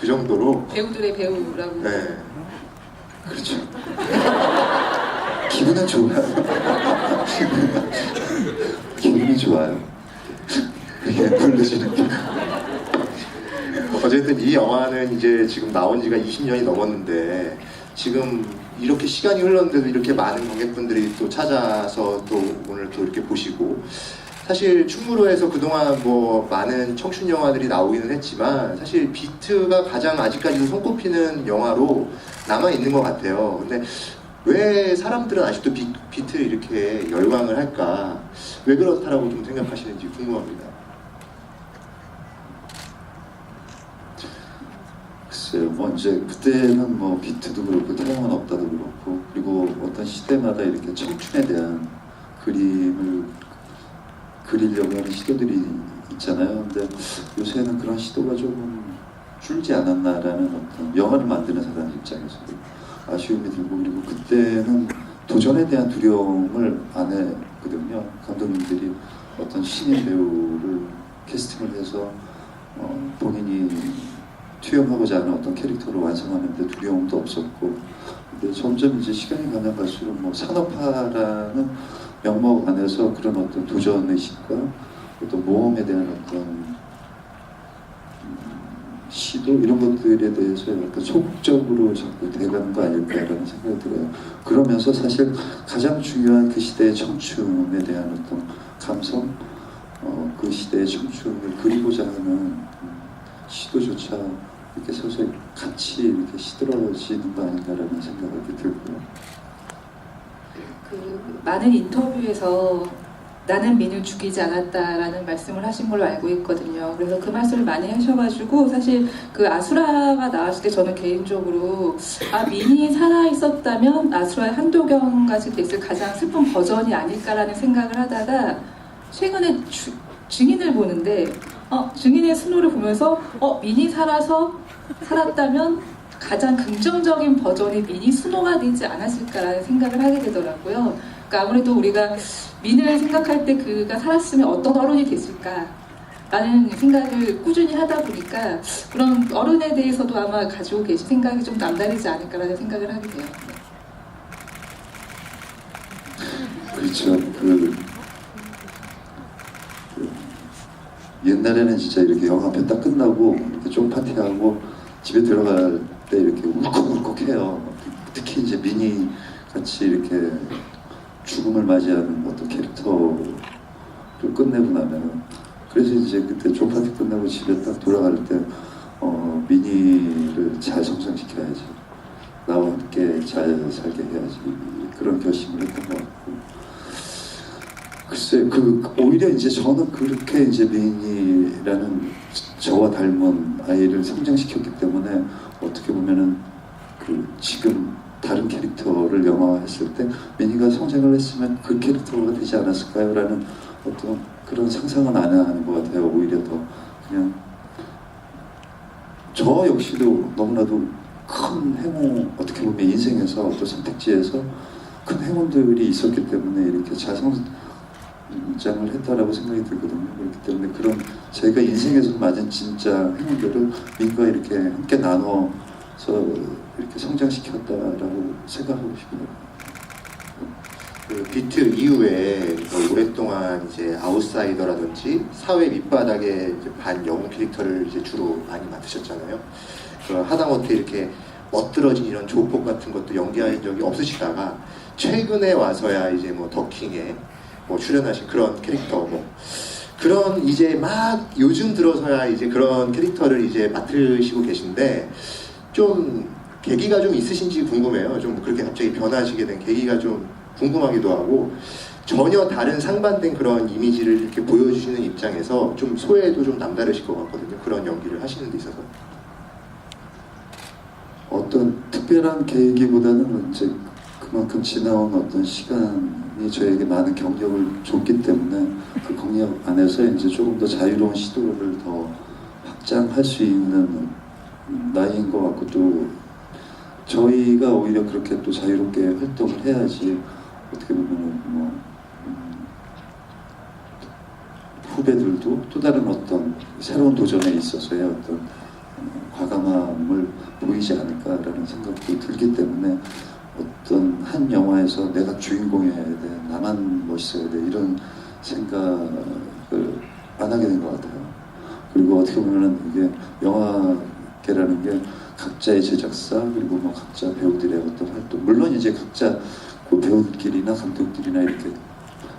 그 정도로. 배우들의 배우라고. 네. 그렇죠. 기분은 좋아요. 기분이 좋아요. 이게 놀라시는 게. 어쨌든 이 영화는 이제 지금 나온 지가 20년이 넘었는데 지금 이렇게 시간이 흘렀는데도 이렇게 많은 관객분들이 또 찾아서 또 오늘 또 이렇게 보시고 사실 충무로에서 그동안 뭐 많은 청춘 영화들이 나오기는 했지만 사실 비트가 가장 아직까지도 손꼽히는 영화로 남아있는 것 같아요. 근데 왜 사람들은 아직도 비트를 이렇게 열광을 할까? 왜 그렇다라고 좀 생각하시는지 궁금합니다. 글쎄요, 뭐 이제 그때는 뭐 비트도 그렇고 태양은 없다도 그렇고 그리고 어떤 시대마다 이렇게 청춘에 대한 그림을 그리려고 하는 시도들이 있잖아요. 근데 요새는 그런 시도가 조금 줄지 않았나라는 어떤 영화를 만드는 사람 입장에서도 아쉬움이 들고 그리고 그때는 도전에 대한 두려움을 안 했거든요. 감독님들이 어떤 신인 배우를 캐스팅을 해서 본인이 투영하고자 하는 어떤 캐릭터를 완성하는데 두려움도 없었고 근데 점점 이제 시간이 가면 갈수록 뭐 산업화라는 명목 안에서 그런 어떤 도전의식과 어떤 모험에 대한 어떤 시도 이런 것들에 대해서 약간 소극적으로 자꾸 돼가는 거 아닐까라는 생각이 들어요. 그러면서 사실 가장 중요한 그 시대의 청춘에 대한 어떤 감성, 그 시대의 청춘을 그리고자 하는 시도조차 이렇게 서서히 같이 이렇게 시들어지는 거 아닌가라는 생각이 들고요. 그 많은 인터뷰에서 나는 민을 죽이지 않았다라는 말씀을 하신 걸로 알고 있거든요. 그래서 그 말씀을 많이 하셔가지고 사실 그 아수라가 나왔을 때 저는 개인적으로 민이 살아 있었다면 아수라의 한도경같이 됐을 가장 슬픈 버전이 아닐까라는 생각을 하다가 최근에 증인을 보는데 증인의 순호를 보면서 민이 살았다면 가장 긍정적인 버전이 민이 순호가 되지 않았을까라는 생각을 하게 되더라고요. 그러니까 아무래도 우리가 민을 생각할 때 그가 살았으면 어떤 어른이 됐을까라는 생각을 꾸준히 하다 보니까 그런 어른에 대해서도 아마 가지고 계신 생각이 좀 남다르지 않을까라는 생각을 하게 돼요. 그렇죠. 옛날에는 진짜 이렇게 영화 편 딱 끝나고 이렇게 좀 파티하고 집에 들어갈 때 이렇게 울컥울컥해요. 특히 이제 미니 같이 이렇게 죽음을 맞이하는 어떤 캐릭터를 끝내고 나면 그래서 이제 그때 좀 파티 끝나고 집에 딱 돌아갈 때 미니를 잘 성장시켜야지, 나와 함께 잘 살게 해야지, 그런 결심을 했던 것 같고. 글쎄, 오히려 이제 저는 그렇게 이제 미니라는 저와 닮은 아이를 성장시켰기 때문에 어떻게 보면은 지금 다른 캐릭터를 영화화했을 때 미니가 성장을 했으면 그 캐릭터가 되지 않았을까요? 라는 어떤 그런 상상은 안 하는 것 같아요. 오히려 더 그냥 저 역시도 너무나도 큰 행운, 어떻게 보면 인생에서 어떤 선택지에서 큰 행운들이 있었기 때문에 이렇게 잘 성장을 했다라고 생각이 들거든요. 그렇기 때문에 그런 제가 인생에서 맞은 진짜 행운들을 민과 이렇게 함께 나눠서 이렇게 성장시켰다라고 생각하고 싶어요. 그 비트 이후에 오랫동안 이제 아웃사이더라든지 사회 밑바닥의 이제 반영웅 캐릭터를 이제 주로 많이 맡으셨잖아요. 하다못해 이렇게 멋들어진 이런 조폭 같은 것도 연기한 적이 없으시다가 최근에 와서야 이제 뭐 더킹에 출연하신 그런 캐릭터 그런 이제 막 요즘 들어서야 이제 그런 캐릭터를 이제 맡으시고 계신데 좀 계기가 좀 있으신지 궁금해요. 좀 그렇게 갑자기 변하시게 된 계기가 좀 궁금하기도 하고, 전혀 다른 상반된 그런 이미지를 이렇게 보여주시는 입장에서 좀 소외도 좀 남다르실 것 같거든요. 그런 연기를 하시는 데 있어서. 어떤 특별한 계기보다는 이제 그만큼 지나온 어떤 시간이 저에게 많은 경력을 줬기 때문에 그 경력 안에서 이제 조금 더 자유로운 시도를 더 확장할 수 있는 나이인 것 같고, 또 저희가 오히려 그렇게 또 자유롭게 활동을 해야지 어떻게 보면은 후배들도 또 다른 어떤 새로운 도전에 있어서의 어떤 과감함을 보이지 않을까라는 생각도 들기 때문에 어떤 한 영화에서 내가 주인공이어야 돼, 나만 멋있어야 돼, 이런 생각을 안 하게 된 것 같아요. 그리고 어떻게 보면은 이게 영화계라는 게 각자의 제작사 그리고 각자 배우들의 어떤 활동, 물론 이제 각자 그 배우들끼리나 감독들이나 이렇게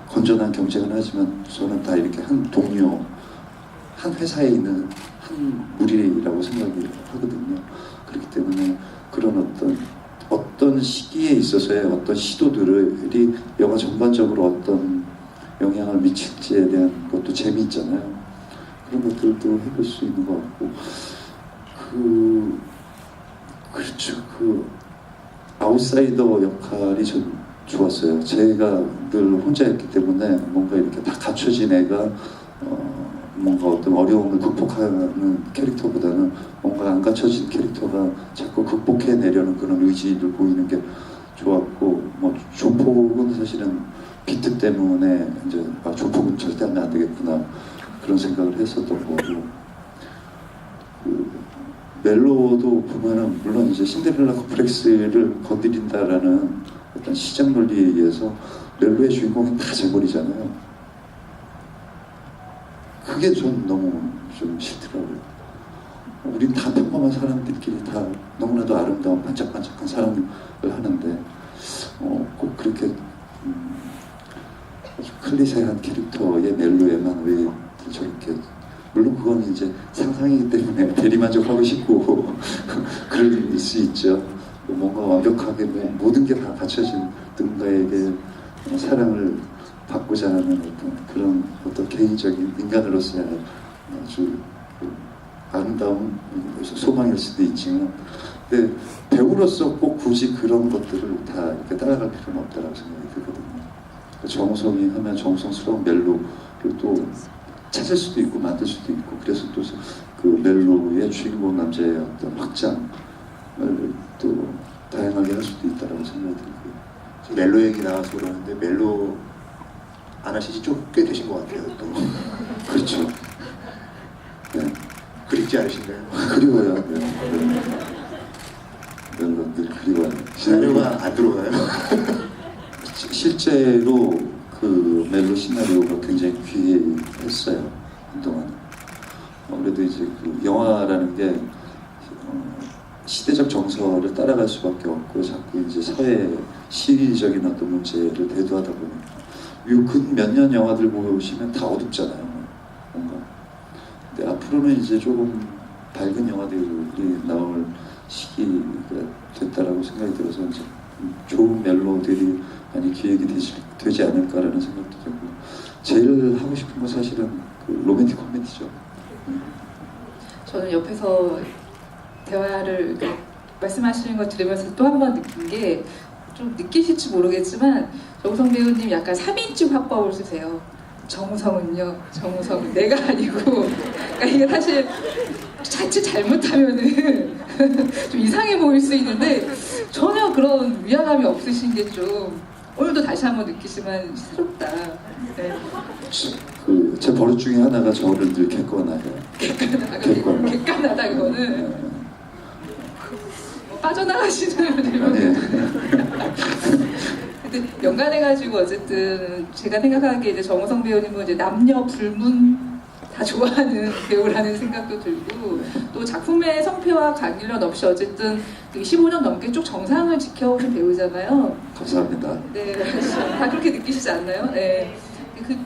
건전한 경쟁을 하지만 저는 다 이렇게 한 동료, 한 회사에 있는 한 무리라고 생각을 하거든요. 그렇기 때문에 그런 어떤 시기에 있어서의 어떤 시도들이 영화 전반적으로 어떤 영향을 미칠지에 대한 것도 재미있잖아요. 그런 것들도 해볼 수 있는 것 같고, 그렇죠. 아웃사이더 역할이 좀 좋았어요. 제가 늘 혼자였기 때문에 뭔가 이렇게 다 갖춰진 애가 뭔가 어떤 어려움을 극복하는 캐릭터보다는 뭔가 안 갖춰진 캐릭터가 자꾸 극복해내려는 그런 의지를 보이는 게 좋았고, 조폭은 사실은 비트 때문에 이제 조폭은 절대 하면 안 되겠구나 그런 생각을 했었던 거고, 멜로도 보면은 물론 이제 신데렐라 컴플렉스를 건드린다라는 어떤 시장 논리에 의해서 멜로의 주인공이 다 재벌이잖아요. 그게 전 너무 좀 싫더라고요. 우린 다 평범한 사람들끼리 다 너무나도 아름다운 반짝반짝한 사랑을 하는데 꼭 그렇게 아주 클리셰한 캐릭터의 멜로에만 왜 저렇게, 물론 그건 이제 상상이기 때문에 대리만족하고 싶고 그럴 수 있죠. 뭔가 완벽하게 모든 게 다 갖춰진 누군가에게 사랑을 받고자 하는 그런 어떤 개인적인 인간으로서의 아주 아름다운 소망일 수도 있지만, 근데 배우로서 꼭 굳이 그런 것들을 다 이렇게 따라갈 필요는 없다고 생각이 들거든요. 정우성이 하면 정우성스러운 멜로를 또 찾을 수도 있고 만들 수도 있고, 그래서 또 그 멜로의 주인공 남자의 어떤 확장을 또 다양하게 할 수도 있다고 생각이 들고요. 지금 멜로 얘기 나와서 그러는데 멜로 안 하시지 좀 꽤 되신 것 같아요. 또 그렇죠. 네. 그립지 않으신가요? 그리워요. 네. 멜로 늘 그리워요. 시나리오가 안 들어오나요? 실제로 그 멜로 시나리오가 굉장히 귀했어요. 한동안. 아무래도 이제 그 영화라는 게 시대적 정서를 따라갈 수밖에 없고, 자꾸 이제 사회 시기적인 어떤 문제를 대두하다 보니까 요 근 몇 년 영화들 보시면 다 어둡잖아요. 뭔가. 근데 앞으로는 이제 조금 밝은 영화들이 나올 시기가 됐다라고 생각이 들어서 이제 좋은 멜로들이 많이 기획이 되지 않을까라는 생각도 들고, 제일 하고 싶은 건 사실은 그 로맨틱 코미디죠. 저는 옆에서 대화를 말씀하시는 거 들으면서 또 한 번 느낀 게, 좀 느끼실지 모르겠지만 정우성 배우님 약간 3인칭 화법을 쓰세요. 정우성은요, 정우성은 내가 아니고. 그러니까 이게 사실 자칫 잘못하면은 좀 이상해 보일 수 있는데 전혀 그런 위화감이 없으신 게 좀 오늘도 다시 한번 느끼지만 새롭다. 네. 제 버릇 중에 하나가 저를 늘 객관하게. 객관하다 그거는 빠져나가시는 네. 근데 연관해가지고 어쨌든 제가 생각하기에 이제 정우성 배우님은 이제 남녀 불문 다 좋아하는 배우라는 생각도 들고, 또 작품의 성패와 관련 없이 어쨌든 15년 넘게 쭉 정상을 지켜오신 배우잖아요. 감사합니다. 네, 다 그렇게 느끼시지 않나요? 네. 그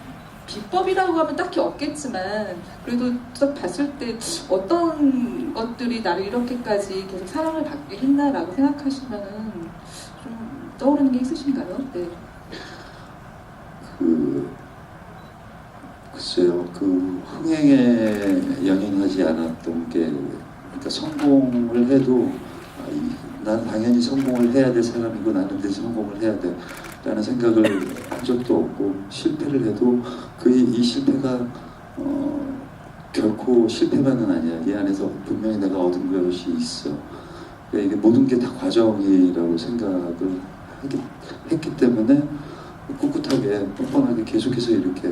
비법이라고 하면 딱히 없겠지만 그래도 딱 봤을 때 어떤 것들이 나를 이렇게까지 계속 사랑을 받게 했나라고 생각하시면은 좀 떠오르는 게 있으신가요? 네. 글쎄요, 그 흥행에 연연하지 않았던 게, 그러니까 성공을 해도 난 당연히 성공을 해야 될 사람이고 나는 내 성공을 해야 돼 라는 생각을 한 적도 없고, 실패를 해도 이 실패가 결코 실패만은 아니야. 이 안에서 분명히 내가 얻은 것이 있어. 그러니까 이게 모든 게 다 과정이라고 생각을 했기 때문에 꿋꿋하게 뻔뻔하게 계속해서 이렇게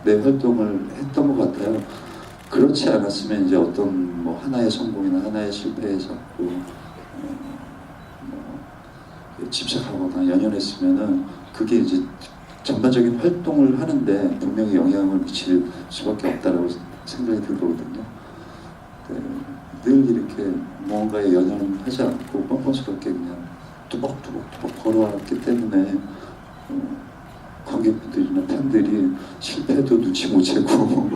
내 활동을 했던 것 같아요. 그렇지 않았으면 이제 어떤 뭐 하나의 성공이나 하나의 실패에 자꾸 집착하거나 연연했으면은 그게 이제 전반적인 활동을 하는데 분명히 영향을 미칠 수밖에 없다라고 생각이 들거든요. 네, 늘 이렇게 뭔가에 연연하지 않고 뻔뻔스럽게 그냥 뚜벅뚜벅 걸어왔기 때문에 관객분들이나 팬들이 실패도 눈치 못 채고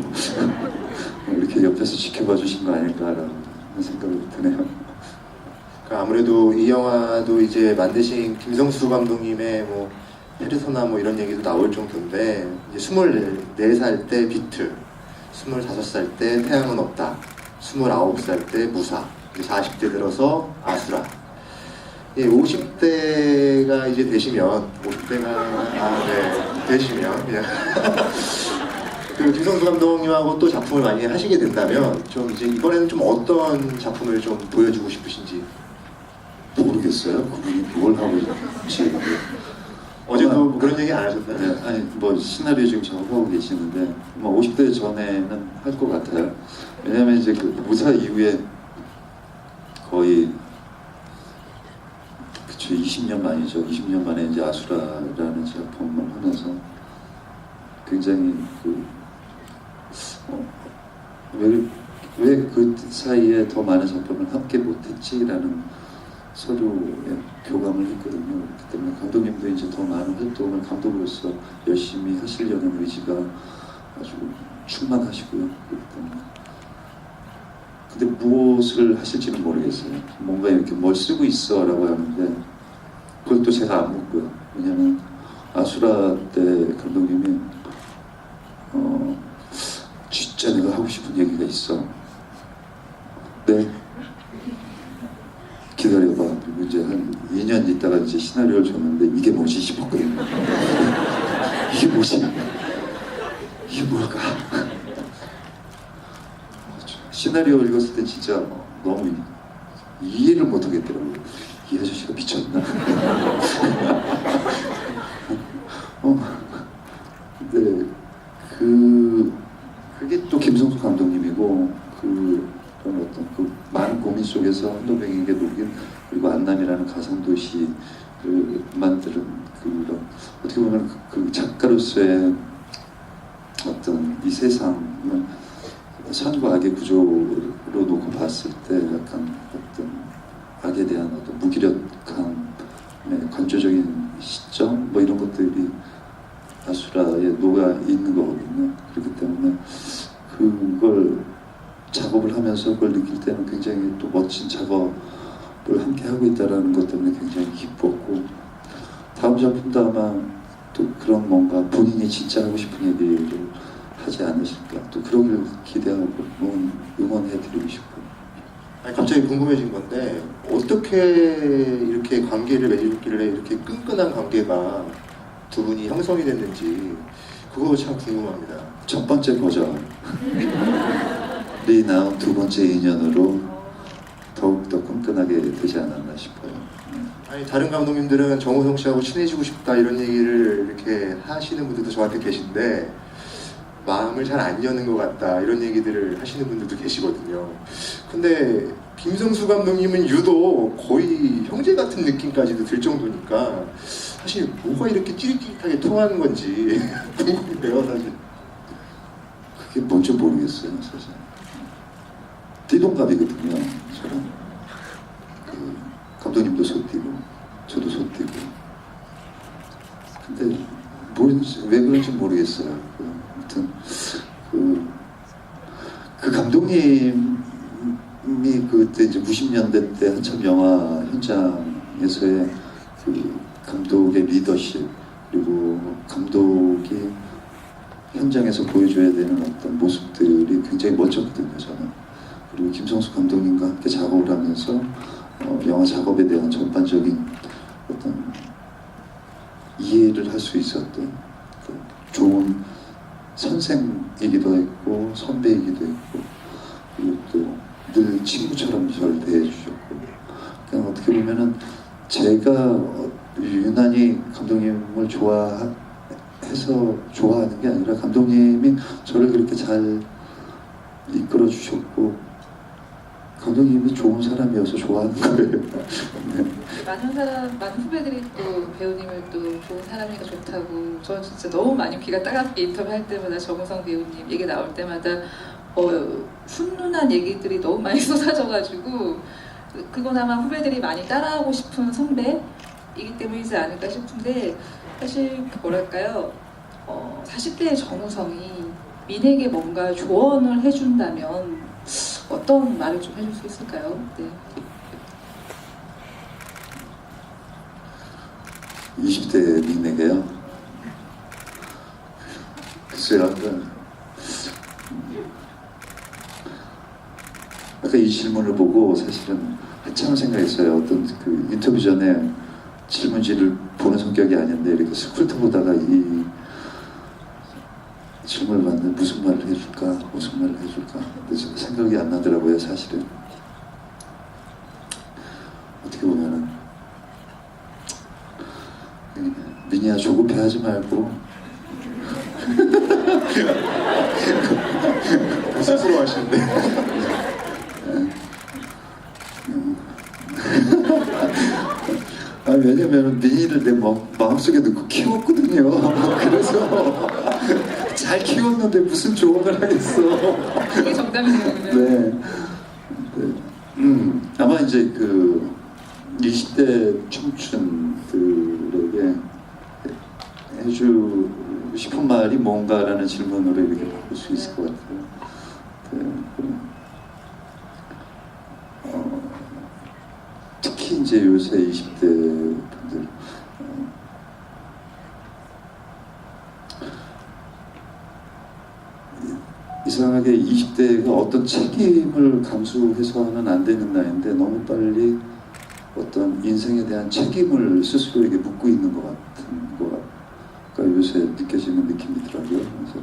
이렇게 옆에서 지켜봐 주신 거 아닐까라는 생각이 드네요. 아무래도 이 영화도 이제 만드신 김성수 감독님의 뭐 페르소나 뭐 이런 얘기도 나올 정도인데, 이제 24살 때 비트, 25살 때 태양은 없다, 29살 때 무사, 이제 40대 들어서 아수라. 예, 50대가 이제 되시면, 50대가 되시면 그냥 그 김성수 감독님하고 또 작품을 많이 하시게 된다면 좀 이제 이번에는 좀 어떤 작품을 좀 보여주고 싶으신지. 모르겠어요. 그분이 뭘 하고 있지. 어제도 뭐 그런 얘기 안 하셨나요? 네, 아니 뭐 시나리오 지금 작업하고 계시는데 뭐 50대 전에는 할 것 같아요. 왜냐면 이제 그 무사 이후에 거의 그쵸 20년 만이죠. 20년 만에 이제 아수라라는 작품을 하면서 굉장히 왜 그 사이에 더 많은 작품을 함께 못했지라는 서로의 교감을 했거든요. 그렇기 때문에 감독님도 이제 더 많은 활동을 감독으로서 열심히 하시려는 의지가 아주 충만하시고요. 그렇기 때문에. 근데 무엇을 하실지는 모르겠어요. 뭔가 이렇게 뭘 쓰고 있어 라고 하는데 그걸 또 제가 안 묻고요. 왜냐면 아수라 때 감독님이 진짜 내가 하고 싶은 얘기가 있어. 네. 기다려봐. 그리고 이제 한 2년 있다가 이제 시나리오를 줬는데 이게 뭐지 싶었거든요. 이게 뭐지? 이게 뭘까? 시나리오 읽었을 때 진짜 너무 이해를 못 하겠더라고요. 이 아저씨가 미쳤나? 근데 그게 또 김성수 감독님이고 그런 어떤 그 많은 고민 속에서 한도병에게 녹인 그리고 안남이라는 가상도시를 만드는 그런 어떻게 보면 그 작가로서의 어떤 이 세상을 선과 악의 구조로 놓고 봤을 때 약간 어떤 악에 대한 어떤 무기력함의 관조적인 시점 뭐 이런 것들이 아수라에 녹아 있는 거거든요. 그렇기 때문에 그걸 작업을 하면서 그걸 느낄 때는 굉장히 또 멋진 작업을 함께 하고 있다는 것 때문에 굉장히 기뻤고 다음 작품도 아마 또 그런 뭔가 본인이 진짜 하고 싶은 얘기를 하지 않으실까 또 그러길 기대하고 응원해드리고 싶고. 아니, 갑자기 궁금해진 건데 어떻게 이렇게 관계를 맺었길래 이렇게 끈끈한 관계가 두 분이 형성이 됐는지 그거 참 궁금합니다. 첫 번째 버전이 나온 두 번째 인연으로 더욱더 끈끈하게 되지 않았나 싶어요. 아니 다른 감독님들은 정우성 씨하고 친해지고 싶다 이런 얘기를 이렇게 하시는 분들도 저한테 계신데 마음을 잘 안 여는 것 같다 이런 얘기들을 하시는 분들도 계시거든요. 근데 김성수 감독님은 유독 거의 형제 같은 느낌까지도 들 정도니까 사실 뭐가 이렇게 찌릿찌릿하게 통하는 건지 궁금해요 사실. 그게 뭔지 모르겠어요 사실. 띠동갑이거든요 저랑. 그 감독님도 소띠고 저도 소띠고. 근데 왜 그런지 모르겠어요. 아무튼 그 감독님이 그때 이제 90년대 때 한참 영화 현장에서의 그 감독의 리더십 그리고 감독이 현장에서 보여줘야 되는 어떤 모습들이 굉장히 멋졌거든요 저는. 그리고 김성수 감독님과 함께 작업을 하면서 영화 작업에 대한 전반적인 어떤 이해를 할 수 있었던 그 좋은 선생이기도 했고 선배이기도 했고 그리고 또 늘 친구처럼 저를 대해주셨고 그냥 어떻게 보면은 제가 유난히 감독님을 좋아해서 좋아하는 게 아니라 감독님이 저를 그렇게 잘 이끌어 주셨고 감독님이 좋은 사람이어서 좋아하는 거예요. 네. 많은 후배들이 또 배우님을 또 좋은 사람이니까 좋다고 저 진짜 너무 많이 귀가 따갑게 인터뷰할 때마다 정우성 배우님 얘기 나올 때마다 훈훈한 얘기들이 너무 많이 쏟아져가지고 그건 아마 후배들이 많이 따라하고 싶은 선배이기 때문이지 않을까 싶은데 사실 뭐랄까요 40대의 정우성이 민에게 뭔가 조언을 해준다면 어떤 말을 좀 해줄 수 있을까요? 네. 20대 민에게요? 글쎄요, 아까 이 질문을 보고 사실은 한참 생각했어요. 어떤 그 인터뷰 전에 질문지를 보는 성격이 아닌데 이렇게 스크롤 보다가 이 질문을 받는데 무슨 말을 해줄까? 그래서 생각이 안 나더라고요, 사실은. 어떻게 보면은 민이야 조급해하지 말고 스스로 하시는데. 왜냐면 민이를 내 마음속에 넣고 키웠거든요. 그래서 잘 키웠는데 무슨 조언을 하겠어. 그게 정답이네요. 네. 아마 이제 그 20대 청춘들에게 해주고 싶은 말이 뭔가라는 질문으로 이렇게 바꿀 수 있을 것 같아요. 특히 이제 요새 20대 분들 이상하게 20대가 어떤 책임을 감수해서는 안 되는 나이인데 너무 빨리 어떤 인생에 대한 책임을 스스로에게 묻고 있는 것 같은 거가 요새 느껴지는 느낌이더라고요. 그래서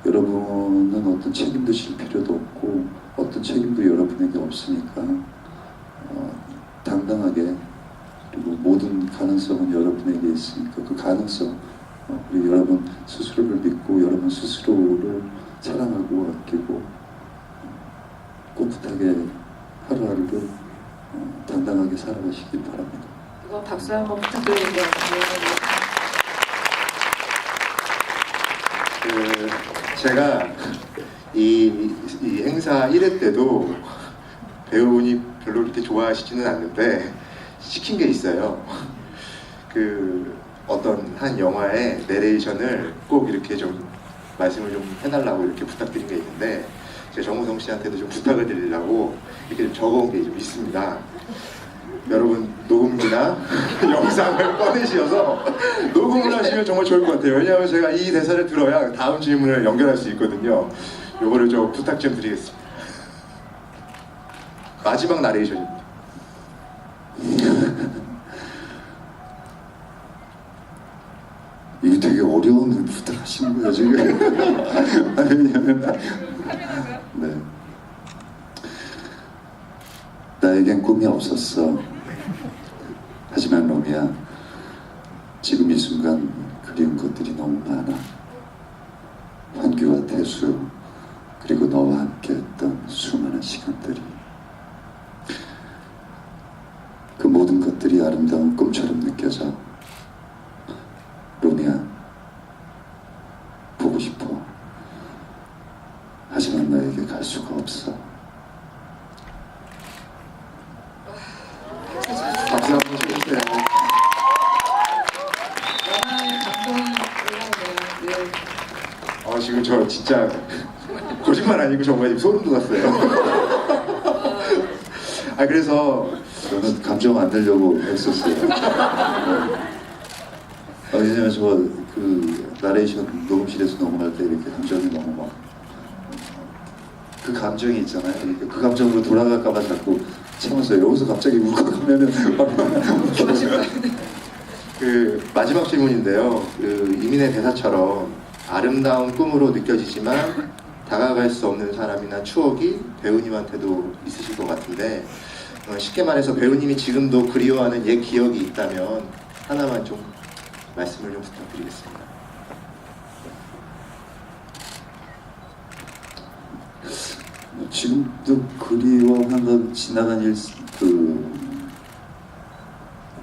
여러분은 어떤 책임도 질 필요도 없고 어떤 책임도 여러분에게 없으니까 당당하게, 그리고 모든 가능성은 여러분에게 있으니까 그 가능성, 그리고 여러분 스스로를 믿고 여러분 스스로를 사랑하고 아끼고 꿋꿋하게 하루하루를 당당하게 살아가시길 바랍니다. 이거 박수 한번 부탁드리는 것 같아요. 제가 이 행사 1회 때도 배우분이 별로 그렇게 좋아하시지는 않는데 시킨 게 있어요. 어떤 한 영화의 내레이션을 꼭 이렇게 좀 말씀을 좀 해달라고 이렇게 부탁드린 게 있는데, 제가 정우성 씨한테도 좀 부탁을 드리려고 이렇게 좀 적어온 게 좀 있습니다. 여러분 녹음기나 영상을 꺼내셔서 녹음을 하시면 정말 좋을 것 같아요. 왜냐하면 제가 이 대사를 들어야 다음 질문을 연결할 수 있거든요. 요거를 좀 부탁 좀 드리겠습니다. 마지막 나레이션입니다. 이게 되게 어려운 부탁하시는 거예요 지금. 왜냐면 네. 나에겐 꿈이 없었어. 하지만 로미야, 지금 이 순간 그리운 것들이 너무 많아. 환규와 태수, 그리고 너와 함께했던 수많은 시간들이, 그 모든 것들이 아름다운 꿈처럼 느껴져. 로미야, 보고 싶어. 하지만 너에게 갈 수가 없어. 박수 한번 쳐주세요. 영화의 감동이 올라오네요. 네. 지금 저 진짜 거짓말 아니고 정말 지금 소름 돋았어요. 그래서 저는 감정 안 내려고 했었어요. 왜냐면 그 나레이션 녹음실에서 녹음할 때 이렇게 감정이 너무 막, 그 감정이 있잖아요. 그 감정으로 돌아갈까봐 자꾸 참았어요. 여기서 갑자기 울컥하면은 마지막 질문인데요. 이민의 대사처럼 아름다운 꿈으로 느껴지지만 다가갈 수 없는 사람이나 추억이 배우님한테도 있으실 것 같은데, 쉽게 말해서 배우님이 지금도 그리워하는 옛 기억이 있다면 하나만 좀 말씀을 좀 부탁드리겠습니다. 지금도 그리워하는 지나간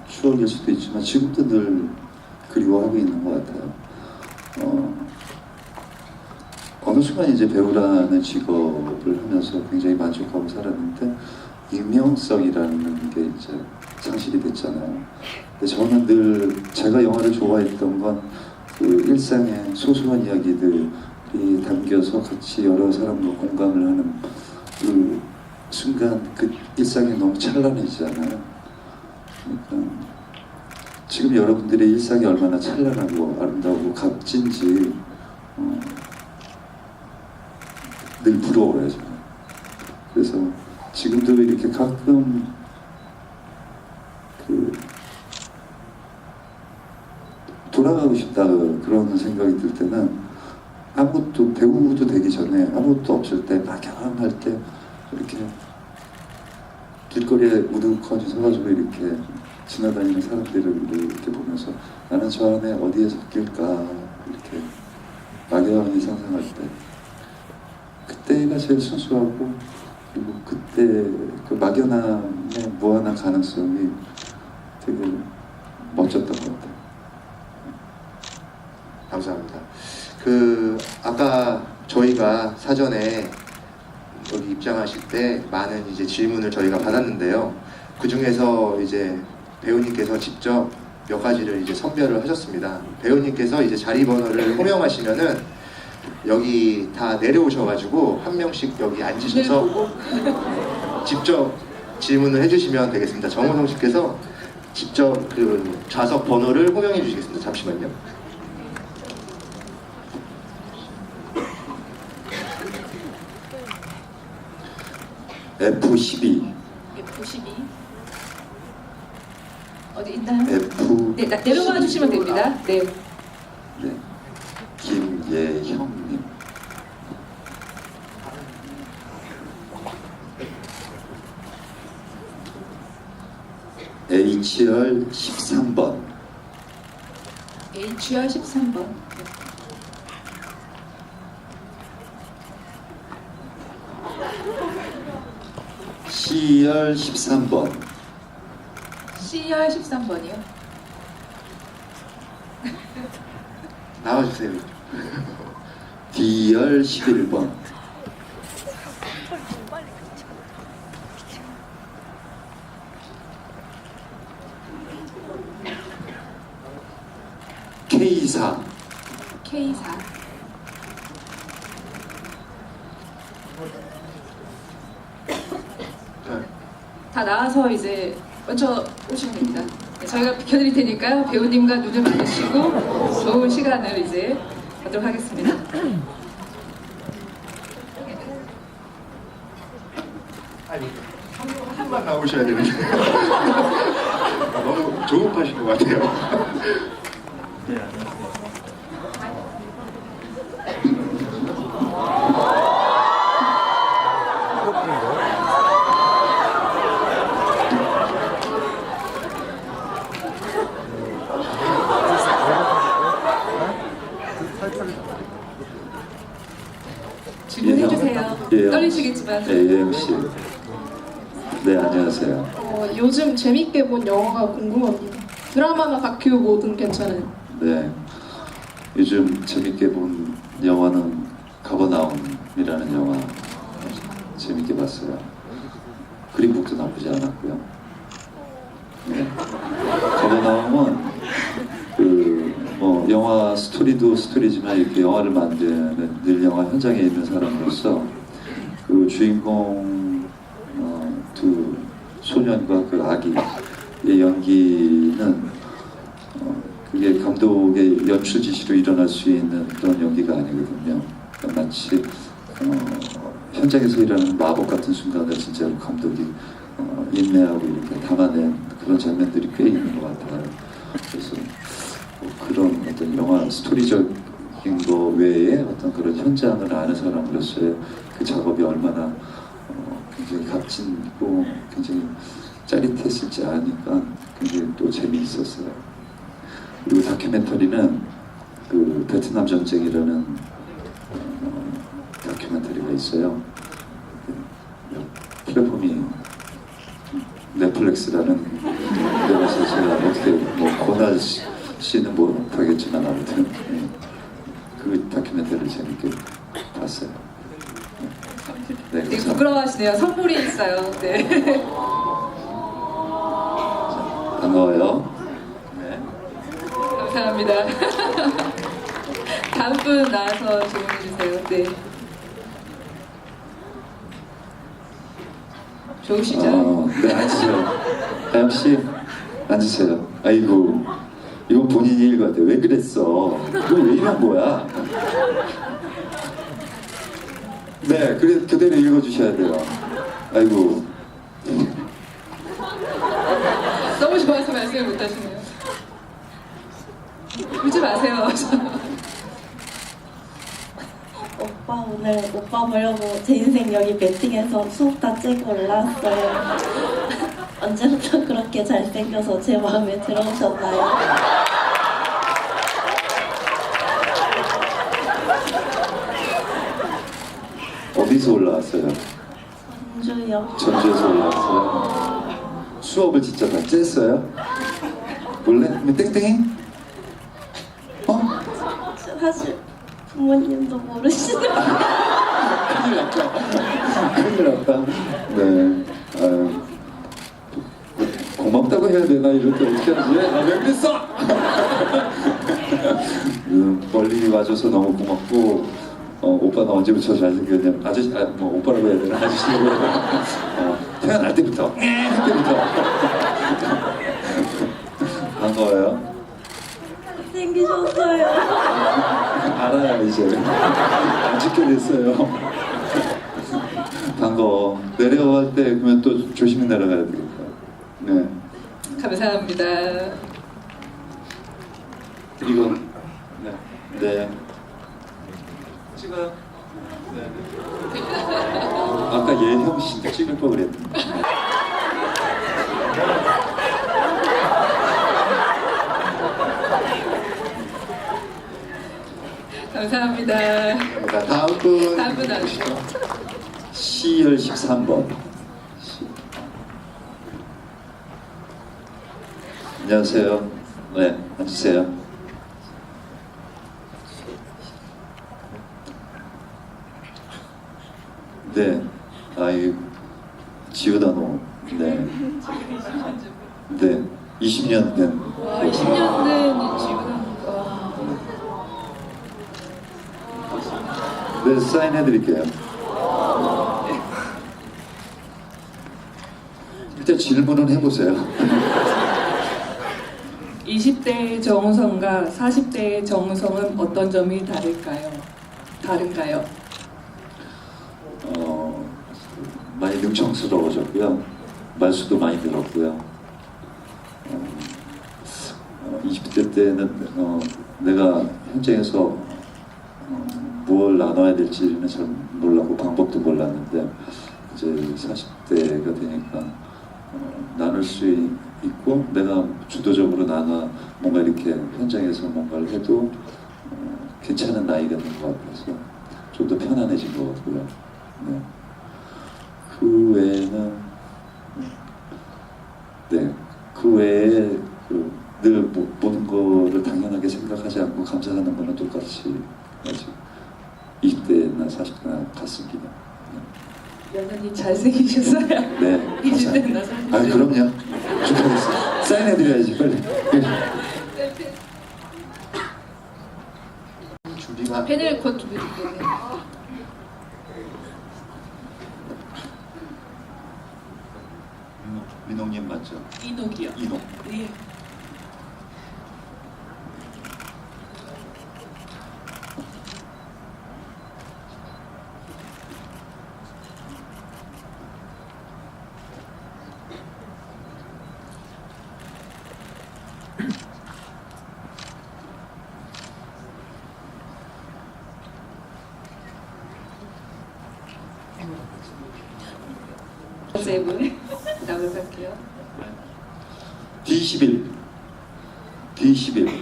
추억일 수도 있지만 지금도 늘 그리워하고 있는 것 같아요. 어느 순간 이제 배우라는 직업을 하면서 굉장히 만족하고 살았는데 익명성이라는 게 이제 상실이 됐잖아요. 근데 저는 늘 제가 영화를 좋아했던 건 그 일상의 소소한 이야기들이 담겨서 같이 여러 사람과 공감을 하는 그 순간, 그 일상이 너무 찬란해지잖아요. 그러니까 지금 여러분들의 일상이 얼마나 찬란하고 아름다우고 값진지 늘 부러워요 저는. 그래서 지금도 이렇게 가끔 돌아가고 싶다 그런 생각이 들 때는, 아무것도 배우도 되기 전에 아무것도 없을 때 막연할 때 이렇게 길거리에 우두커니 서가지고 이렇게 지나다니는 사람들을 이렇게 보면서 나는 저 안에 어디에 섞일까 이렇게 막연히 상상할 때, 그때가 제일 순수하고, 그리고 그때 그 막연함의 무한한 가능성이 되게 멋졌던 것 같아요. 감사합니다. 아까 저희가 사전에 여기 입장하실 때 많은 이제 질문을 저희가 받았는데요. 그 중에서 이제 배우님께서 직접 몇 가지를 이제 선별을 하셨습니다. 배우님께서 이제 자리 번호를 호명하시면은 여기 다 내려오셔가지고 한 명씩 여기 앉으셔서 직접 질문을 해주시면 되겠습니다. 정우성 씨께서 직접 그 좌석 번호를 호명해 주시겠습니다. 잠시만요. F12. F12 어디 있나요? F. 네, 내려와 주시면 됩니다. 네. 네. 김예형님. HR 13번. HR 13번. CR 13번. CR 13번이요. 나와주세요. DR 11번. K4. K4. 다 나와서 이제 먼저 오시면 됩니다. 네, 저희가 비켜드릴 테니까요. 배우님과 눈을 맞으시고 좋은 시간을 이제 갖도록 하겠습니다. 아니, 한 분만 나오셔야 되는데. 너무 조급하신 것 같아요. 질문해주세요. 예, 떨리시겠지만. 예영 씨. 네, 안녕하세요. 요즘 재밌게 본 영화가 궁금합니다. 드라마나 다큐 뭐든 괜찮아요. 네. 요즘 재밌게 본 영화는 가버나움이라는 영화 재밌게 봤어요. 그린북도 나쁘지 않았고요. 네. 가버나움은 뭐 영화 스토리도 스토리지만 이렇게 영화를 만드는 늘 영화 현장에 있는 사람으로서 그 주인공 두 소년과 그 아기의 연기는 그게 감독의 연출 지시로 일어날 수 있는 그런 연기가 아니거든요. 그러니까 마치 현장에서 일하는 마법 같은 순간을 진짜로 감독이 인내하고 이렇게 담아낸 그런 장면들이 꽤 있는 것 같아요. 그래서 그런 어떤 영화 스토리적인 거 외에 어떤 그런 현장을 아는 사람으로서의 그 작업이 얼마나 굉장히 값진 있고 굉장히 짜릿했을지 아니까 굉장히 또 재미있었어요. 그리고 다큐멘터리는 그 베트남 전쟁이라는 다큐멘터리가 있어요. 플랫폼이 넷플릭스라는 데라서 제가 어떻게 뭐 권할 씨는 못하겠지만 아무튼 그 다큐멘터리를 재밌게 봤어요. 네, 되게 감사합니다. 부끄러워하시네요. 선물이 있어요. 네. 반가워요. 네. 감사합니다. 다음 분 나와서 질문해 주세요. 네. 좋으시죠? 네, 앉으세요. 하영 씨, 앉으세요. 아이고, 이거 본인이 읽어야 돼. 왜 그랬어? 이거 왜 이런 거야? 네, 그대로 읽어주셔야 돼요. 아이고. 너무 좋아서 말씀을 못 하시네요. 울지 마세요. 오빠 오늘 오빠 보려고 제 인생 여기 배팅해서 수업 다 째고 올라왔어요. 언제부터 그렇게 잘생겨서 제 마음에 들어오셨나요? 어디서 올라왔어요? 전주요. 전주에서 올라왔어요. 수업을 진짜 다 쬐어요? 몰래? 그럼 땡땡이? 어? 사실 부모님도 모르시는. 큰일 났다. 큰일 났다. 네. 아유, 고맙다고 해야 되나? 이럴 때 어떻게 하지? 왜 그랬어? 멀리 와줘서 너무 고맙고, 오빠는 언제부터 잘생겼냐면, 아저씨, 뭐, 오빠라고 해야 되나? 아저씨라고 해야 되나? 태어날 때부터, 할 때부터. 반가워요. 생기셨어요. 알아요, 이제. 안 찍게 됐어요. 반가워. 내려갈 때 그러면 또 조심히 내려가야 되겠다. 네. 감사합니다. 이거 네. 네. 찍어요. 네. 아까 예형 씨도 찍을 거 그랬는데. 감사합니다. 자, 다음 분. 다음 분 나오시죠. C열 13번. 안녕하세요. 네, 앉으세요. 네, 아이 지우다노. 네, 네, 20년 된. 와, 20년 된 지우는 네, 사인해드릴게요. 일단 질문은 해보세요. 20대의 정우성과 40대의 정우성은 어떤 점이 다른가요? 많이 능청스러워졌고요. 말수도 많이 늘었고요. 20대 때는 내가 현장에서 뭘 나눠야 될지는 잘 몰랐고 방법도 몰랐는데 이제 40대가 되니까 나눌 수 있고 내가 주도적으로 나가 뭔가 이렇게 현장에서 뭔가를 해도 괜찮은 나이가 된 것 같아서 좀 더 편안해진 것 같고요. 네. 그 외에는 그 외에 늘 모든 거를 당연하게 생각하지 않고 감사하는 거는 똑같이 아직 20대나 40대나 같습니다. 여전히 잘생기셨어요. 네, 20대나 감사합니다. 아, 그럼요. 축하드립니다. 사인해드려야지 빨리. 준비가 펜을 곧 준비드릴게요. 민홍님 맞죠? 이녹이요. 이녹. 네. 세 분 나오도록 할게요. D11. D11.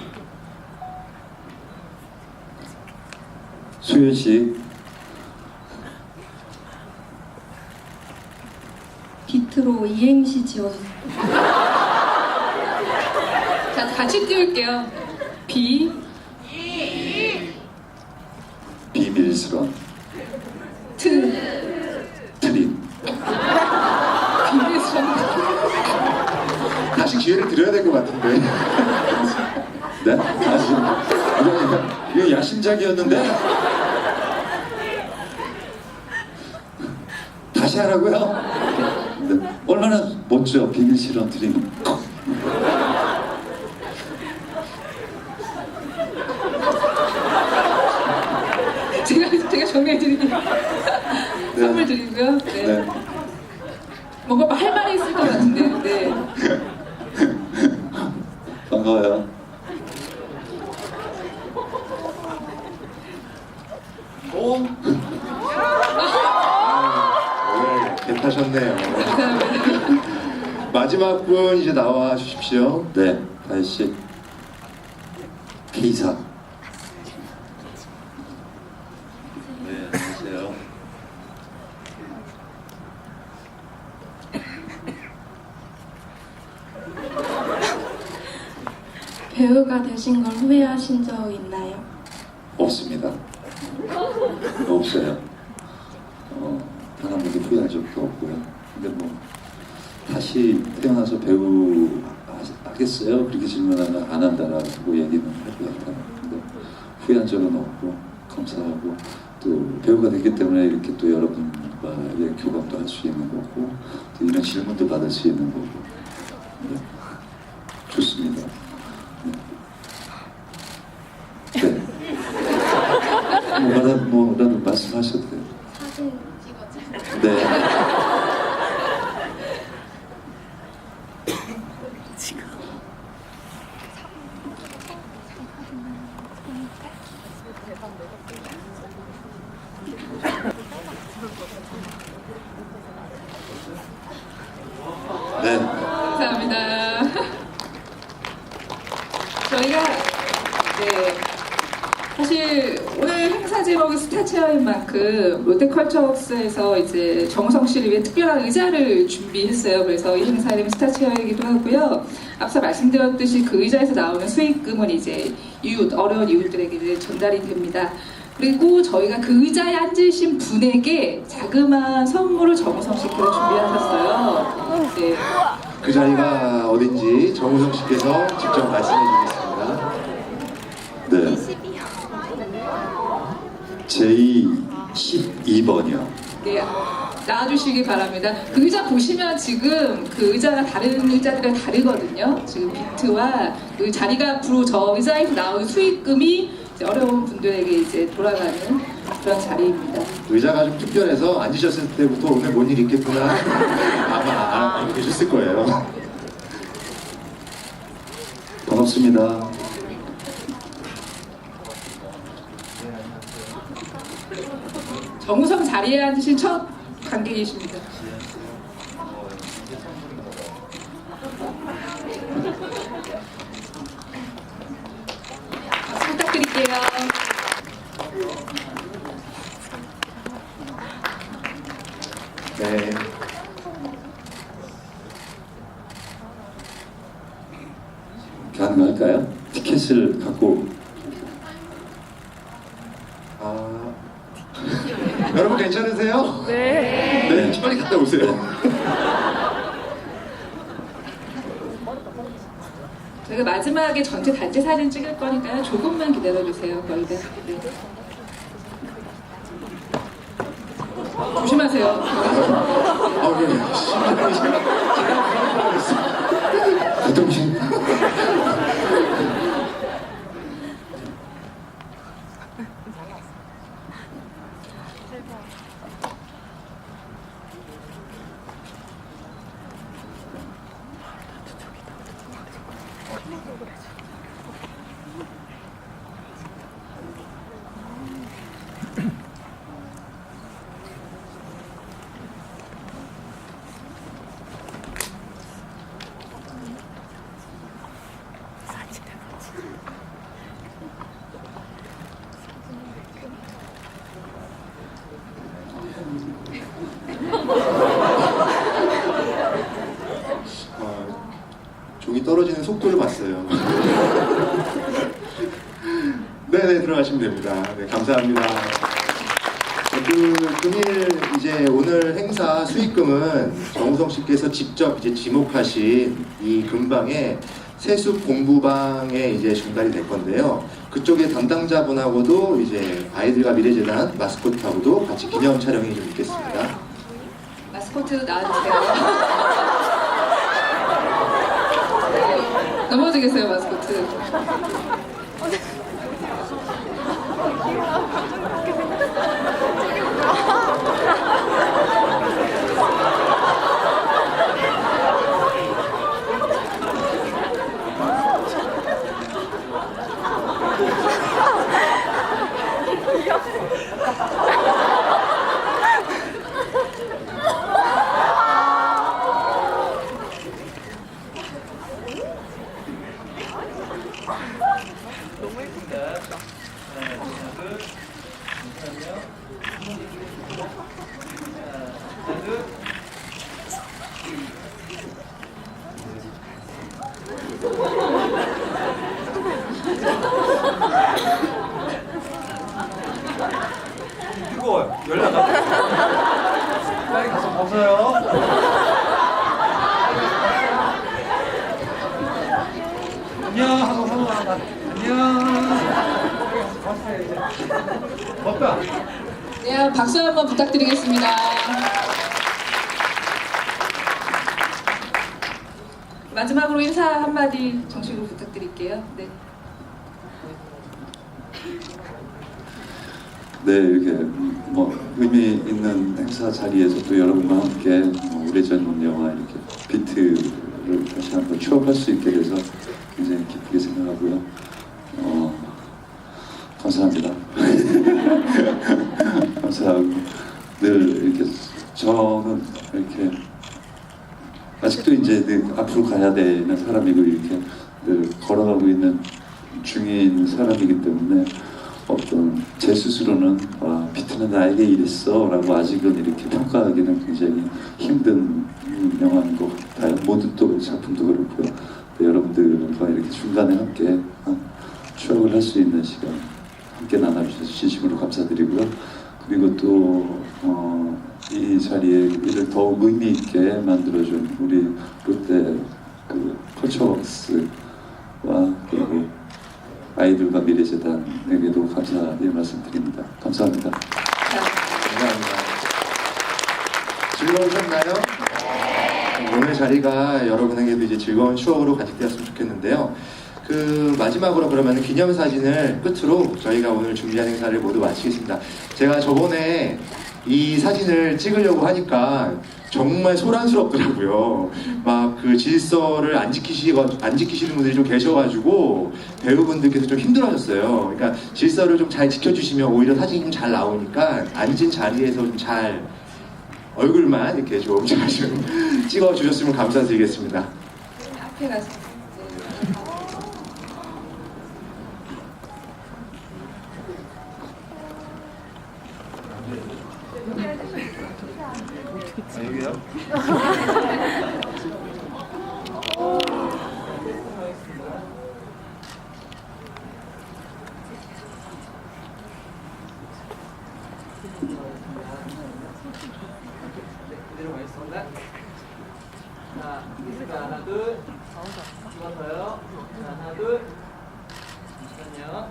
수현 씨. 비트로 이행시 지어주세요. 자, 같이 띄울게요. 비밀스러운 트림. 비밀스러운 다시 기회를 드려야 될 것 같은데. 네? 이거 야심작이었는데? 다시 하라고요? 네. 얼마나 멋져, 비밀스러운 트림. 제가 정리해 드릴게요. 네. 선물 드리고요. 네. 네. 뭔가 할 말이 있을 것 같은데. 네. 반가워요. 오. 오늘 개타셨네요. 감사합니다. 마지막 분 이제 나와 주십시오. 네, 다희 씨. K사. 네, 안녕하세요. 배우가 되신 걸 후회하신 적 있나요? 없습니다. 없어요. 단 한 번도 후회한 적도 없고요. 근데 뭐 다시 태어나서 배우 하겠어요? 그렇게 질문하면 안 한다라고 얘기는 할 것 같아요. 근데 후회한 적은 없고 감사하고 또 배우가 됐기 때문에 이렇게 또 여러분과의 교감도 할 수 있는 거고 또 이런 질문도 받을 수 있는 거고 네. 좋습니다. 네. 뭐라도 말씀하셔도 돼요. 사진 찍어주세요. 네. 사실 오늘 행사 제목이 스타 체어인 만큼 롯데컬처웍스에서 이제 정우성 씨를 위해 특별한 의자를 준비했어요. 그래서 이 행사 이름이 스타 체어이기도 하고요. 앞서 말씀드렸듯이 그 의자에서 나오는 수익금은 이제 어려운 이웃들에게 이제 전달이 됩니다. 그리고 저희가 그 의자에 앉으신 분에게 자그마한 선물을 정우성 씨께서 준비하셨어요. 네. 그 자리가 어딘지 정우성 씨께서 직접 말씀해 주겠습니다. 네. J12번이요. 네, 나와주시기 바랍니다. 그 의자 보시면 지금 그 의자가 다른 의자들이랑 다르거든요. 지금 비트와 그 자리가 앞으로 저 의자에서 나오는 수익금이 이제 어려운 분들에게 이제 돌아가는 그런 자리입니다. 의자가 좀 특별해서 앉으셨을 때부터 오늘 뭔 일 있겠구나 아마 알고 계셨을 거예요. 반갑습니다. 정우성 자리에 앉으신 첫 관객이십니다. 박수 부탁드릴게요. 네. 가능할까요? 티켓을 갖고 여러분 괜찮으세요? 네. 네, 빨리 갔다 오세요. 저희가 마지막에 전체 단체 사진 찍을 거니까요. 조금만 기다려주세요. 저희가. 네. 조심하세요. 아, 네. 제가 부동신. 종이 떨어지는 속도를 봤어요. 네네, 들어가시면 됩니다. 네, 감사합니다. 금일 이제 오늘 행사 수익금은 정우성 씨께서 직접 이제 지목하신 이 근방에 세습 공부방에 이제 전달이 될 건데요. 그쪽에 담당자분하고도 이제 아이들과 미래재단 마스코트하고도 같이 기념 촬영이 좀 있겠습니다. 마스코트 나와주세요. 넘어지겠어요, 마스코트. 뜨거워요. 연락 안 돼. 빨리 가서 벗어요. 안녕 하고 한번 안녕. 벗어요 이제. 벗다. 네, 박수 한번 부탁드리겠습니다. 마지막으로 인사 한마디 정식으로 부탁드릴게요. 네. 네, 이렇게 뭐 의미 있는 행사 자리에서 또 여러분과 함께 오래전 영화 이렇게 비트를 다시 한번 추억할 수 있게 돼서 굉장히 기쁘게 생각하고요. 감사합니다. 감사하고 늘 이렇게 저는 이렇게 아직도 이제 늘 앞으로 가야 되는 사람이고 이렇게 늘 걸어가고 있는 중에 있는 사람이기 때문에 어떤 제 스스로는 피트는 나에게 이랬어 라고 아직은 이렇게 평가하기는 굉장히 힘든 영화인 것 같아요. 모든 또 작품도 그렇고요. 네, 여러분들과 이렇게 중간에 함께 추억을 할 수 있는 시간 함께 나눠주셔서 진심으로 감사드리고요. 그리고 또 이 자리에 이를 더욱 의미 있게 만들어준 우리 롯데 그 컬처웍스와 그리고 아이들과 미래재단에게도 감사의 말씀드립니다. 감사합니다. 감사합니다. 즐거우셨나요? 오늘 자리가 여러분에게도 이제 즐거운 추억으로 간직되었으면 좋겠는데요. 그 마지막으로 그러면 기념사진을 끝으로 저희가 오늘 준비한 행사를 모두 마치겠습니다. 제가 저번에 이 사진을 찍으려고 하니까 정말 소란스럽더라고요. 막 그 질서를 안 지키시는 분들이 좀 계셔가지고 배우분들께서 좀 힘들어하셨어요. 그러니까 질서를 좀 잘 지켜주시면 오히려 사진이 좀 잘 나오니까 앉은 자리에서 좀 잘 얼굴만 이렇게 좀 잘 좀 찍어주셨으면 감사드리겠습니다. 앞에 가서 여기요? 그대로 가겠습니다. 자, 하나, 둘. 죽어서요. 하나, 둘. 잠시만요.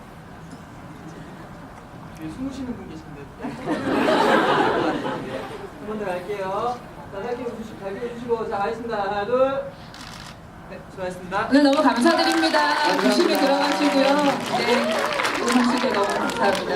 뒤에 숨 쉬는 분 계신데. 한 번 더 갈게요. 자, 갈게 주시고. 자, 가겠습니다. 하나, 둘. 네, 수고하셨습니다. 오늘 너무 감사드립니다. 조심히 들어가시고요. 네, 오늘 너무 감사합니다.